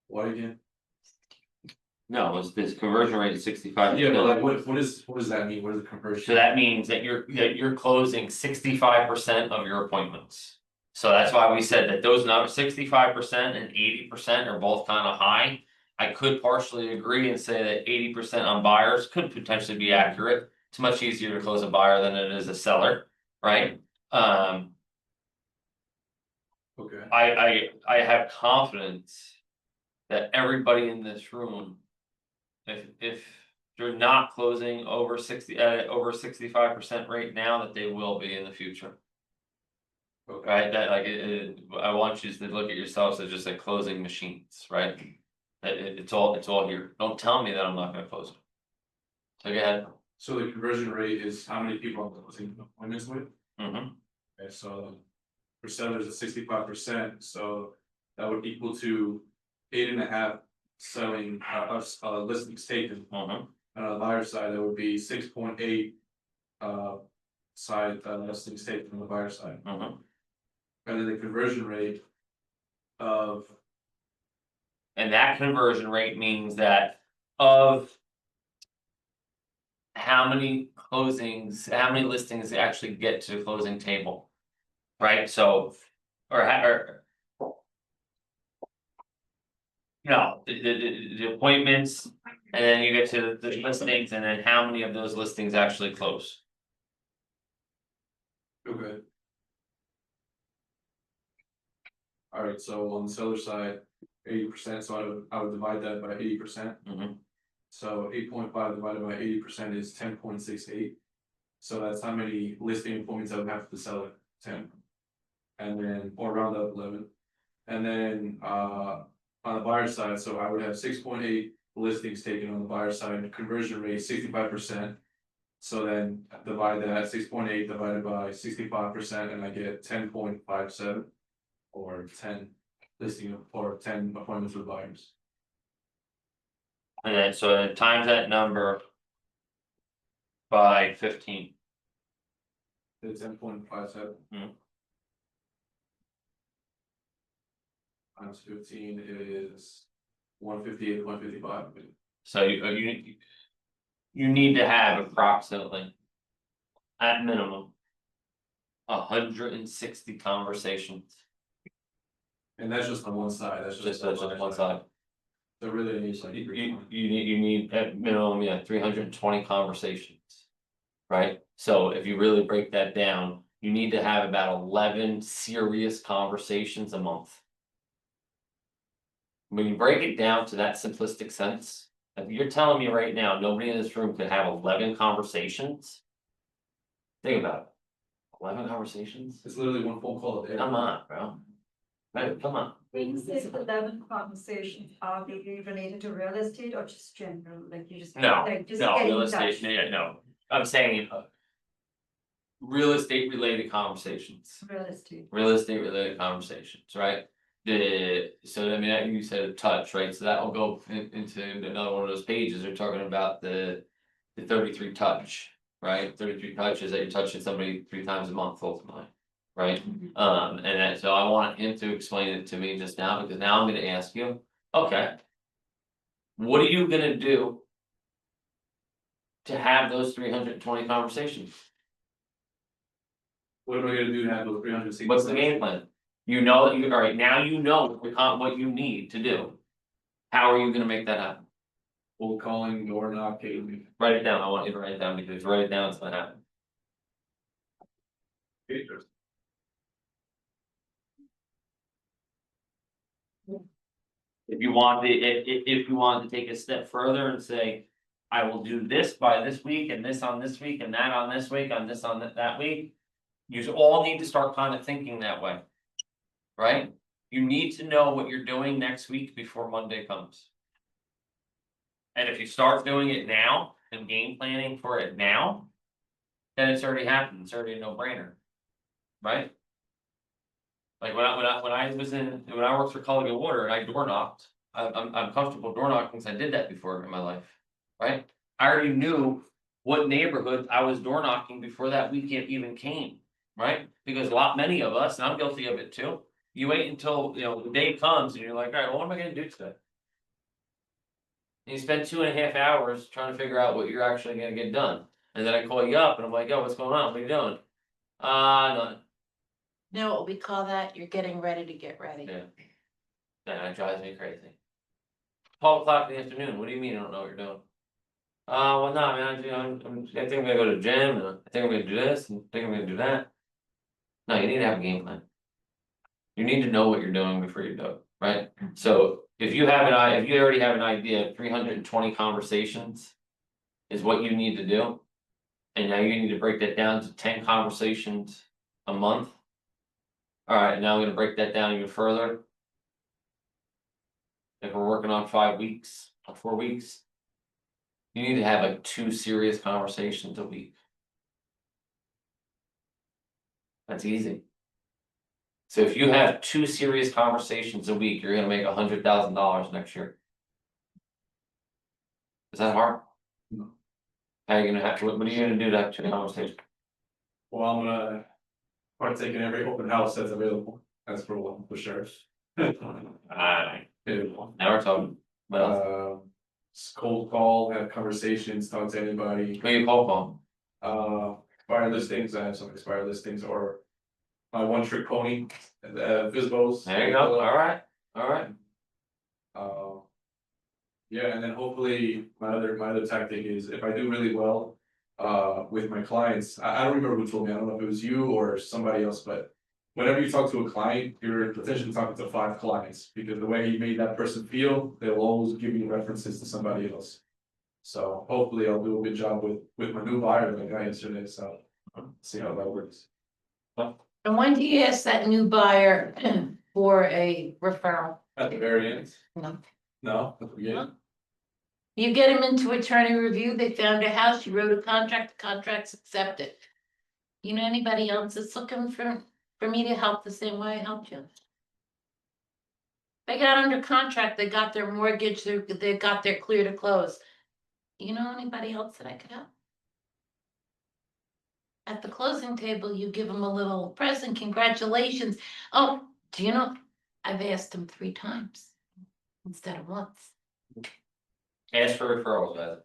what again? No, it's this conversion rate is 65%. Yeah, but like, what does that mean, what is the conversion? So that means that you're closing 65% of your appointments. So that's why we said that those numbers, 65% and 80% are both kind of high. I could partially agree and say that 80% on buyers could potentially be accurate. It's much easier to close a buyer than it is a seller, right? Okay, I have confidence that everybody in this room. If they're not closing over 65% rate now, that they will be in the future. okay, Right, that like I want you to look at yourselves as just like closing machines, right? It's all here, don't tell me that I'm not gonna close it. So go ahead. so the conversion rate is how many people I'm closing appointments with? Mhm. Okay, so for sellers it's 65%, so that would equal to 8.5 selling listings taken. Mhm. And on the buyer side, that would be 6.8 listings taken on the buyer side. Mhm. And then the conversion rate of, And that conversion rate means that of. How many closings, how many listings actually get to the closing table? Right, so, or. No, the appointments, and then you get to the listings, and then how many of those listings actually close? okay. Alright, so on the seller side, 80%, so I would divide that by 80%. Mhm. So 8.5 divided by 80% is 10.68. So that's how many listing appointments I would have for the seller, 10. And then, or round up 11. And then on the buyer side, so I would have 6.8 listings taken on the buyer side, conversion rate 65%. So then divide that 6.8 divided by 65% and I get 10.57. Or 10 listing or 10 appointments with buyers. And then, so times that number. By 15. It's 10.57. Hmm. Times 15 is 158, 155. So you need to have approximately. At minimum. 160 conversations, And that's just on one side, that's just just. on one side. So really needs like. You need at minimum, yeah, 320 conversations. Right, so if you really break that down, you need to have about 11 serious conversations a month. When you break it down to that simplistic sense, if you're telling me right now, nobody in this room could have 11 conversations. Think about it. 11 conversations? It's literally one phone call a day. Come on, bro. Right, come on. When you say 11 conversations, are they related to real estate or just general, like you just? No, like just no, get in real estate, touch? yeah, no, I'm saying. Real estate related conversations, Real estate. real estate related conversations, right? So I mean, you said touch, right, so that will go into another one of those pages, they're talking about the. The 33 touch, right, 33 touches that you're touching somebody 3 times a month ultimately. Right, and that, so I want him to explain it to me just now, because now I'm gonna ask you, okay. What are you gonna do? To have those 320 conversations? What am I gonna do to have those 360? What's the game plan? You know that you, alright, now you know what you need to do. How are you gonna make that happen? Cold calling, door knocking. Write it down, I want you to write it down, because if you write it down, it's gonna happen. If you want if you want to take a step further and say. I will do this by this week and this on this week and that on this week on this on that week. You all need to start kind of thinking that way. Right? You need to know what you're doing next week before Monday comes. And if you start doing it now and game planning for it now. Then it's already happened, it's already a no-brainer. Right? Like when I worked for Culligan Water and I door knocked, I'm comfortable door knocking because I did that before in my life. Right? I already knew what neighborhoods I was door knocking before that weekend even came, right? Because many of us, and I'm guilty of it too, you wait until, the day comes and you're like, alright, well, what am I gonna do today? And you spend 2.5 hours trying to figure out what you're actually gonna get done, and then I call you up and I'm like, yo, what's going on, what are you doing? None. You know what we call that? You're getting ready to get ready. Yeah. That drives me crazy. 12 o'clock in the afternoon, what do you mean I don't know what you're doing? Well, no, man, I think I'm gonna go to the gym, and I think I'm gonna do this, and I think I'm gonna do that. No, you need to have a game plan. You need to know what you're doing before you do it, right? So if you already have an idea, 320 conversations. Is what you need to do. And now you need to break that down to 10 conversations a month. Alright, now I'm gonna break that down even further. If we're working on 5 weeks, or 4 weeks. You need to have like 2 serious conversations a week. That's easy. So if you have 2 serious conversations a week, you're gonna make $100,000 next year. Is that hard? No. How are you gonna what are you gonna do to have 2 conversations? Well, I'm gonna partake in every open house that's available, that's for sure. Alright, Yeah. now we're talking, what else? Cold call, have conversations, talk to anybody, Who you call? expired listings, I have some expired listings or. My one trick pony, Fizbos. There you go, alright, Uh. Yeah, and then hopefully my other tactic is if I do really well. With my clients, I don't remember who told me, I don't know if it was you or somebody else, but. Whenever you talk to a client, you're potentially talking to 5 clients, because the way he made that person feel, they'll always give you references to somebody else. So hopefully I'll do a good job with my new buyer like I yesterday, so. See how that works. And when do you ask that new buyer for a referral? At the very end, No. no, at the beginning. You get them into attorney review, they found a house, you wrote a contract, the contract's accepted. You know anybody else that's looking for me to help the same way I helped you? They got under contract, they got their mortgage, they got their clear to close. You know anybody else that I could help? At the closing table, you give them a little present, congratulations. Oh, do you know, I've asked them 3 times instead of once. Ask for referrals, guys.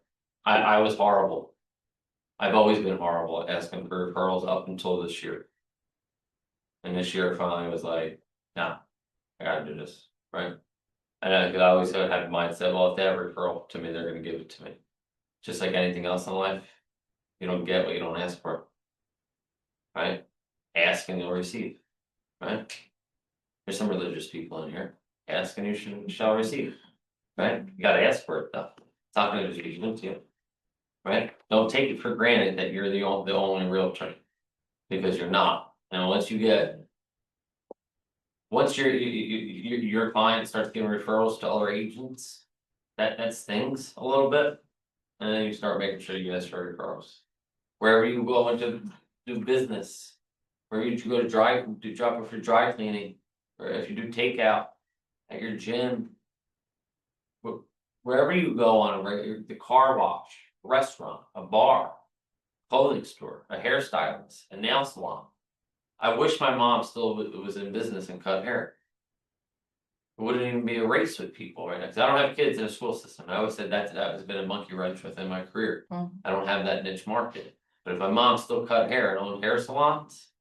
I was horrible. I've always been horrible at asking for referrals up until this year. And this year finally was like, nah, I gotta do this, right? And I always had a mindset, well, if they have a referral to me, they're gonna give it to me. Just like anything else in life, you don't get what you don't ask for. Right? Ask and you'll receive, right? There's some religious people in here, ask and you shall receive, right? You gotta ask for it though, it's not gonna just be given to you. Right? Don't take it for granted that you're the only realtor. Because you're not, and once your client starts getting referrals to other agents. That stings a little bit. And then you start making sure you ask for referrals. Wherever you go into do business. Wherever you go to drop off your dry cleaning, or if you do takeout at your gym. Wherever you go on a regular, the car wash, restaurant, a bar, clothing store, a hairstylist, a nail salon. I wish my mom still was in business and cut hair. It wouldn't even be a race with people right now, cause I don't have kids in a school system, I always said that has been a monkey wrench within my career. I don't have that niche market, but if my mom still cut hair and owned hair salons.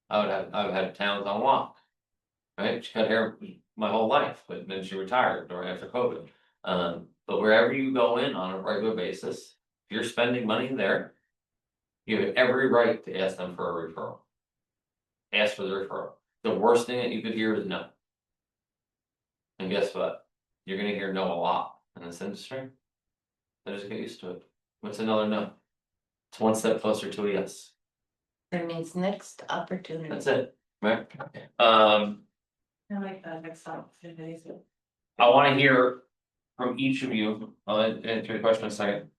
I would have towns on lock. Right, she cut hair my whole life, but then she retired during after COVID. But wherever you go in on a regular basis, if you're spending money there. You have every right to ask them for a referral. Ask for the referral, the worst thing that you could hear is no. And guess what, you're gonna hear no a lot in this industry. So just get used to it, what's another no? It's one step closer to a yes. That means next opportunity. That's it, right? I like that next opportunity. I wanna hear from each of you, I'll answer your question in a second.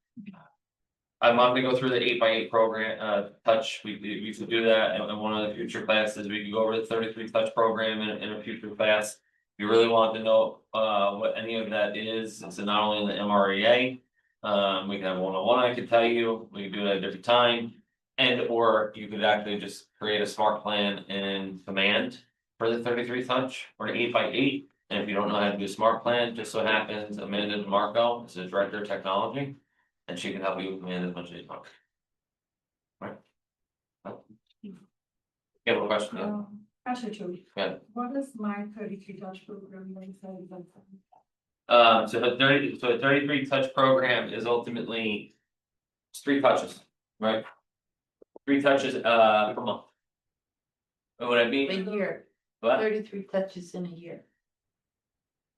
I'm not gonna go through the 8x8 program, touch, we could do that in one of the future classes, we could go over the 33 touch program in a future class. If you really want to know, what any of that is, it's not only in the MREA. We can have one-on-one, I can tell you, we can do it at a different time. And or you could actually just create a smart plan in Command for the 33 touch or an 8x8. And if you don't know how to do a smart plan, just so happens Amanda DeMarco is the director of technology. And she can help you with Command as much as you want. Right? You have a question? Yeah. Actually, true. Yeah. What is my 33 touch program? What is that? So a 33 touch program is ultimately. It's 3 touches, right? 3 touches per month. Know what I A mean? year, What? 33 touches in a year,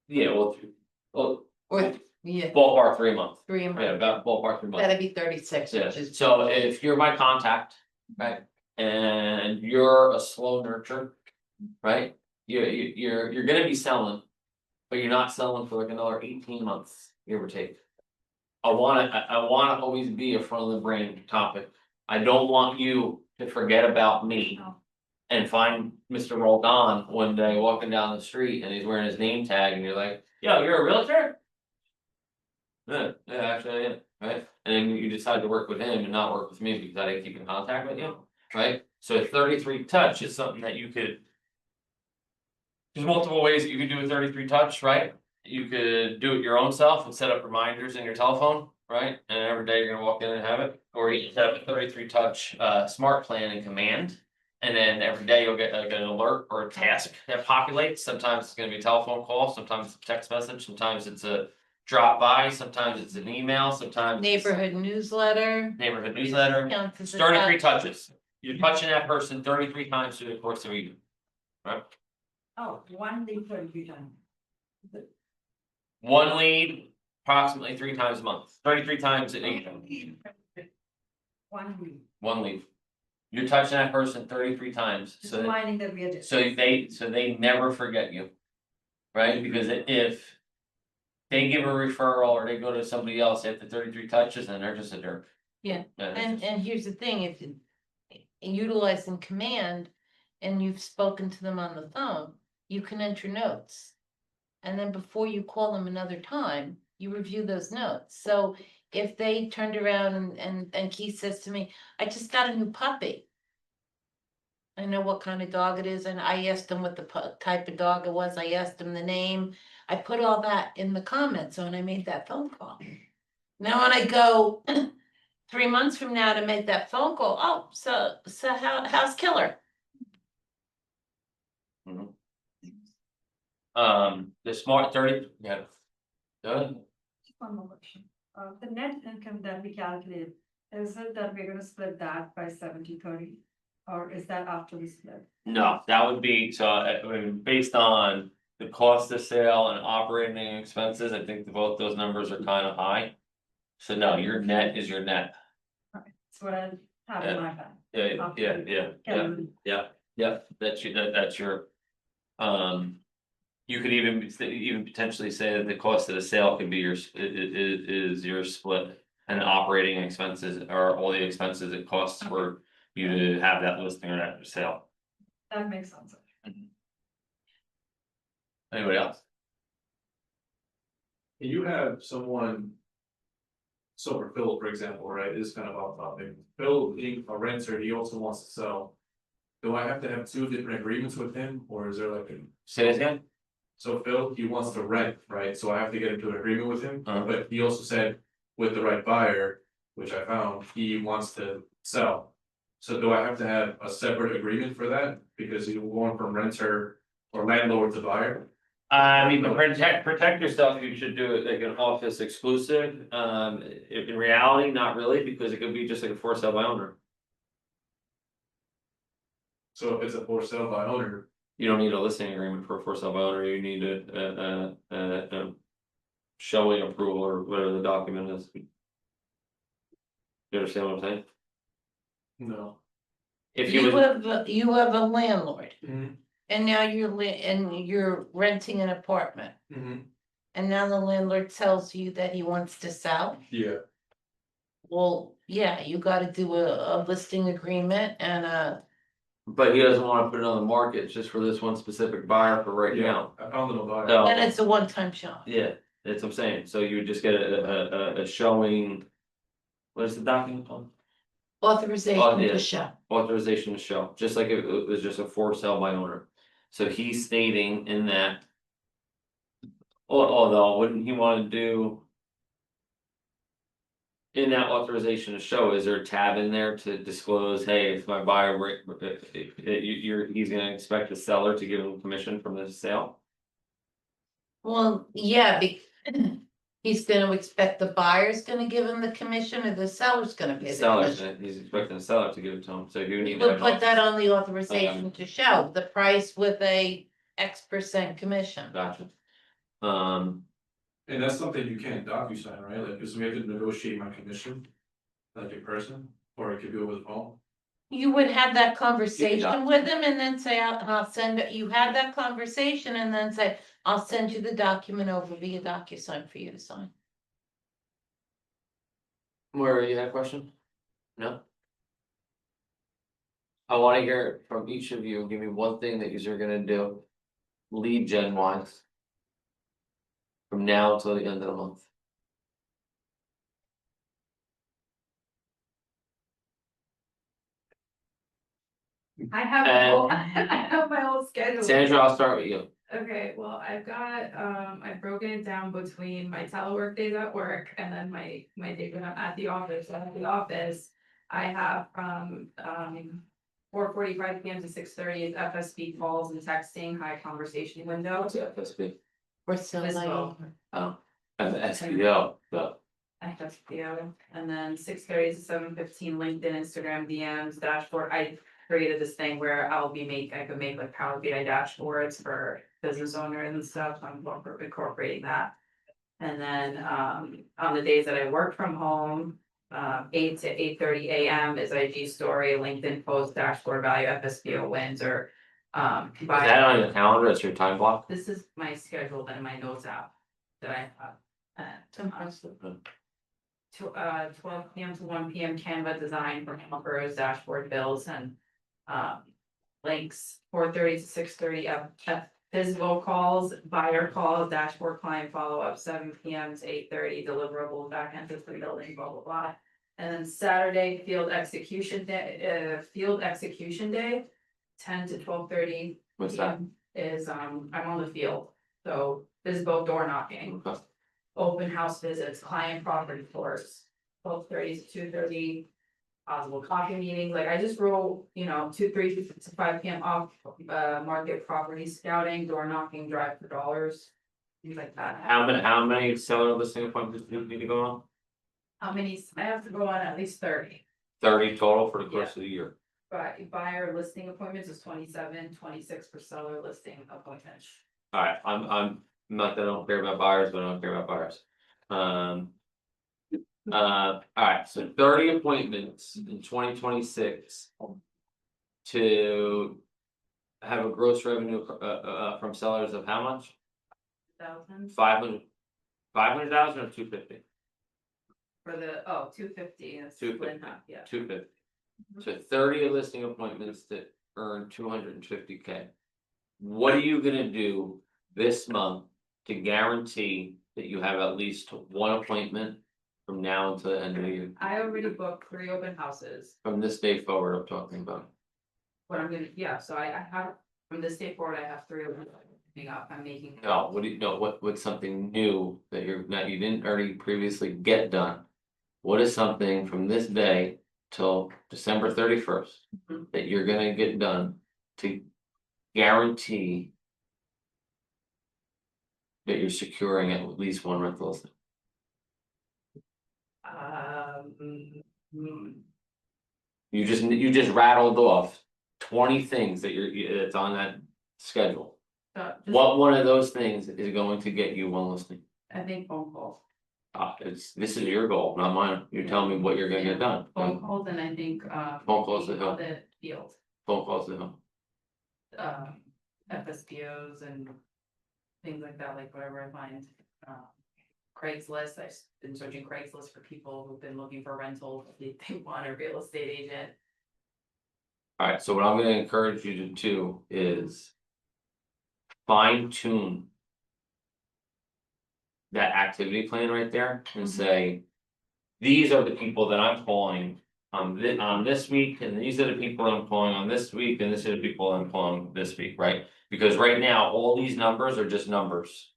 Yeah, well, or, yeah, ballpark 3 months, 3 a yeah, month, about ballpark 3 months. that'd be 36, Yeah, which is. so if you're my contact, right, and you're a slow nurture. Right, you're gonna be selling. But you're not selling for like another 18 months, give or take. I wanna always be a front of the brain topic. I don't want you to forget about me. And find Mr. Roldan one day walking down the street and he's wearing his name tag and you're like, yo, you're a realtor? Yeah, actually, I am, right? And then you decide to work with him and not work with me because I didn't keep in contact with you, right? So 33 touch is something that you could. There's multiple ways that you could do a 33 touch, right? You could do it your own self and set up reminders in your telephone, right? And every day you're gonna walk in and have it, or you can set up a 33 touch smart plan in Command. And then every day you'll get like an alert or a task that populates. Sometimes it's gonna be a telephone call, sometimes it's a text message, sometimes it's a drop by, sometimes it's an email, sometimes. it's Neighborhood newsletter. Neighborhood newsletter, Counts as a 33 touch. touches. You're touching that person 33 times through the course of a year. Right? Oh, 1 day 33 times. One lead, approximately 3 times a month, 33 times a year, 1 week. one lead. You're touching that person 33 times, Just so reminding that we are just. they never forget you. Right, because if. They give a referral or they go to somebody else after 33 touches, and they're just a jerk. Yeah, Yeah, it's And just- here's the thing, if you utilizing Command and you've spoken to them on the phone, you can enter notes. And then before you call them another time, you review those notes. So if they turned around and Keith says to me, I just got a new puppy. I know what kind of dog it is, and I asked him what the type of dog it was, I asked him the name. I put all that in the comments when I made that phone call. Now when I go 3 months from now to make that phone call, oh, so how's Killer? The smart 30, yeah. Good. Just one more question. The net income that we calculate, is it that we're gonna split that by 70-30? Or is that after we split? No, that would be, so I mean, based on the cost of sale and operating expenses, I think both those numbers are kind of high. So no, your net is your net. That's what I have in my bag. Yeah, that's your. You could even potentially say that the cost of the sale could be is your split. And operating expenses are all the expenses it costs for you to have that listing or that sale. That makes sense. Anybody else? You have someone. So for Phil, for example, right, this is kind of off topic, Phil being a renter, he also wants to sell. Do I have to have 2 different agreements with him, or is there like a? Say it again? So Phil, he wants to rent, right, so I have to get into an agreement with him, but he also said with the right buyer, which I found, he wants to sell. So do I have to have a separate agreement for that, because you're going from renter or landlord to buyer? I mean, to protect yourself, you should do it like an office exclusive, in reality, not really, because it could be just like a for sale by owner. So if it's a for sale by owner, You don't need a listing agreement for a for sale by owner, you need a. Showing approval or whatever the document is. You understand what I'm saying? no. If you would, You have a landlord, Mm-hmm. and now you're renting an apartment. Mm-hmm. And now the landlord tells you that he wants to sell. Yeah, Well, yeah, you gotta do a listing agreement and but he doesn't wanna put it on the market just for this one specific buyer for right yeah, now. I found it on buyer. So- and it's a one-time shot. Yeah, That's what I'm saying, so you would just get a showing. What is the document called? Authorization yeah. to show. Authorization to show, just like it was just a for sale by owner. So he's stating in that. Although, wouldn't he wanna do? In that authorization to show, is there a tab in there to disclose, hey, if my buyer, he's gonna expect the seller to give him commission from the sale? Well, yeah, he's gonna expect the buyer's gonna give him the commission or the seller's gonna pay The the seller's, commission. he's expecting the seller to give it to him, so you need to We'll have. put that on the authorization to show, the price with a X% commission. Gotcha. And that's something you can't DocuSign, right? Like, because we have to negotiate my commission. Like in person, or it could be over the phone. You would have that doc- conversation with him and then say, I'll send it, you had that conversation and then say, I'll send you the document over via DocuSign for you to sign. Where you had a question? No? I wanna hear from each of you, give me one thing that you're gonna do. Lead gen wise. From now until the end of the month. I have, And- I have my whole schedule. Sandra, I'll start with you. Okay, well, I've got, I've broken it down between my telework days at work and then my day when I'm at the office. So at the office, I have from, 4:45 PM to 6:30 is FSB calls and texting, high conversation window. FSB. We're still This like, vote. Oh, SBO, but FSBO, and then 6:30 to 7:15 LinkedIn, Instagram DMs, dashboard. I created this thing where I could make like Power BI dashboards for business owners and stuff. I'm incorporating that. And then on the days that I work from home, 8 to 8:30 AM is IG story, LinkedIn post, dashboard value, FSBO wins, or is that on your calendar, it's your time block? this is my schedule and my notes app that I have. And, 12 PM to 1 PM Canva design for helpers, dashboard builds and links, 4:30 to 6:30 Visvo calls, buyer calls, dashboard client follow-up, 7 PM to 8:30 deliverable backend system building, blah, blah, blah. And then Saturday, field execution day, 10 to 12:30. What's that? Is, I'm on the field, so Visvo door knocking. Okay. Open house visits, client property tours, 12:30 to 2:30. Possible coffee meetings, like I just wrote, 2:30 to 5 PM off, market property scouting, door knocking, drive for dollars. Things like that. How many seller listing appointments do you need to go on? How many, I have to go on at least 30, 30 total for the course of the year. but buyer listing appointments is 27, 26 for seller listing appointments. Alright, I'm not that I don't care about buyers, but I don't care about buyers. Alright, so 30 appointments in 2026. To. Have a gross revenue from sellers of how much? 1,000 500. 500,000 or 250? for the, 250, that's 250. split in half, yeah. 250. So 30 listing appointments that earn 250K. What are you gonna do this month to guarantee that you have at least one appointment from now until the end of the year? I already booked 3 open houses. From this day forward, I'm talking about. What I'm gonna, yeah, so I have, from this day forward, I have 3 open coming up, I'm making. No, what do you know, what's something new that you didn't already previously get done? What is something from this day till December 31st Mhm. that you're gonna get done to guarantee? That you're securing at least one rental listing? You just rattled off 20 things that that's on that schedule. What one of those things is going to get you one listing? I think phone calls, This is your goal, not mine. You're telling me what you're gonna get done. phone calls, and I think, Phone calls to who? the field, Phone calls to whom? FSPOs and things like that, like whatever I find. Craigslist, I've been searching Craigslist for people who've been looking for rentals, they want a real estate agent. Alright, so what I'm gonna encourage you to do is. Fine tune. that activity plan right there and say. These are the people that I'm calling on this week, and these are the people I'm calling on this week, and these are the people I'm calling this week, right? Because right now, all these numbers are just numbers.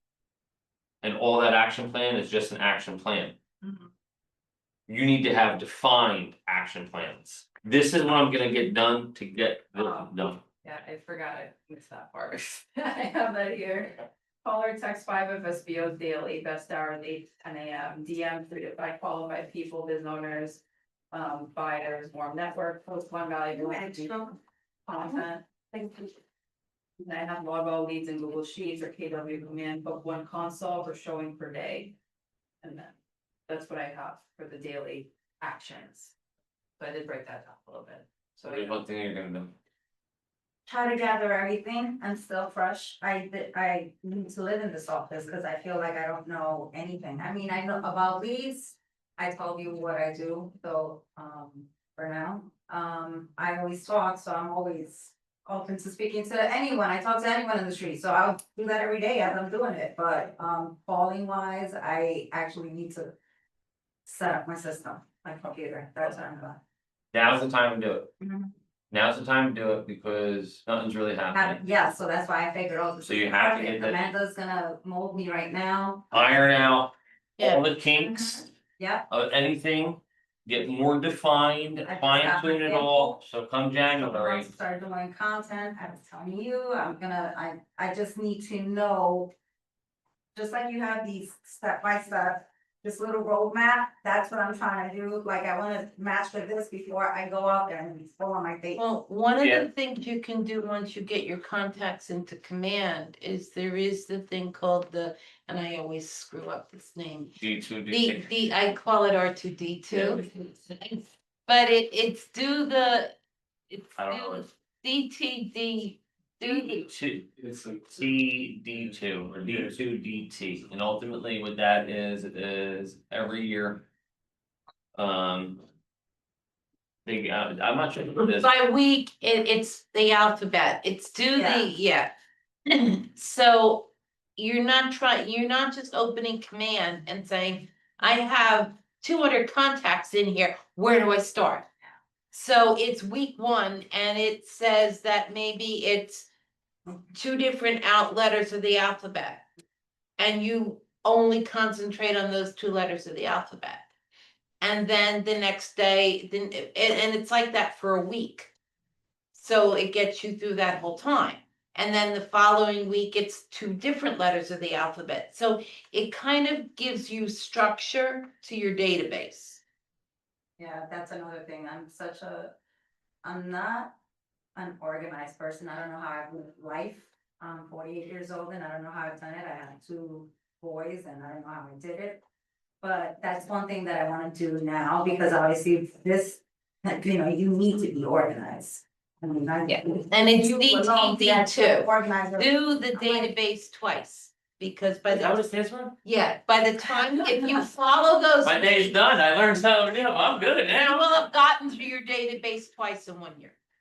And all that action plan is just an action plan. You need to have defined action plans. This is what I'm gonna get done to get this done. Yeah, I forgot I missed that part. I have that here. Call or text 5 FSBO daily, best hours 8 to 10 AM, DM 3 to 5 qualified people, business owners. Buyers, warm network, post one valuable content. And I have log all leads in Google Sheets or KW command, book one consult or showing per day. And then, that's what I have for the daily actions. So I did break that down a little bit, so. There's one thing you're gonna do. Try to gather everything and still fresh. I need to live in this office because I feel like I don't know anything. I mean, I know about leads. I told you what I do, so for now, I always talk, so I'm always open to speaking to anyone. I talk to anyone in the street, so I'll do that every day as I'm doing it, but calling wise, I actually need to. Set up my system, my computer, that's what I'm about. Now's the time to do it. Mhm. Now's the time to do it because nothing's really happening. Yeah, so that's why I figured, oh, this So is you have to perfect. get that- Amanda's gonna mold me right now. Iron out Yeah. all the kinks Yeah, of anything, get more defined, I just fine got my tune it all, so come January. once I start doing content, I was telling you, I just need to know. Just like you have these step by step, this little roadmap, that's what I'm trying to do, like I wanna master this before I go out there and fall on my face. Well, one of Yeah. the things you can do once you get your contacts into command is there is the thing called and I always screw up this name. D2, I call it R2D2. But it's I don't know. DTD, D2, it's like D2 or D2DT, and ultimately what that is every year. They I'm not sure what it is. by week, it's the alphabet, it's yeah. So you're not just opening command and saying, I have 200 contacts in here, where do I start? So it's week 1 and it says that maybe it's 2 different letters of the alphabet. And you only concentrate on those 2 letters of the alphabet. And then the next day, and it's like that for a week. So it gets you through that whole time. And then the following week, it's 2 different letters of the alphabet. So it kind of gives you structure to your database. Yeah, that's another thing, I'm not an organized person, I don't know how I've lived life. I'm 48 years old and I don't know how I've done it, I have 2 boys and I don't know how I did it. But that's one thing that I wanna do now, because obviously this, you need to be organized. I mean, Yeah, and it's you alone get DTD2. organized. Do the database twice. Because by Is that what the, it stands for? yeah, by the time, if you follow those. My day's done, I learned something new, I'm good You now. will have gotten through your database twice in 1 year.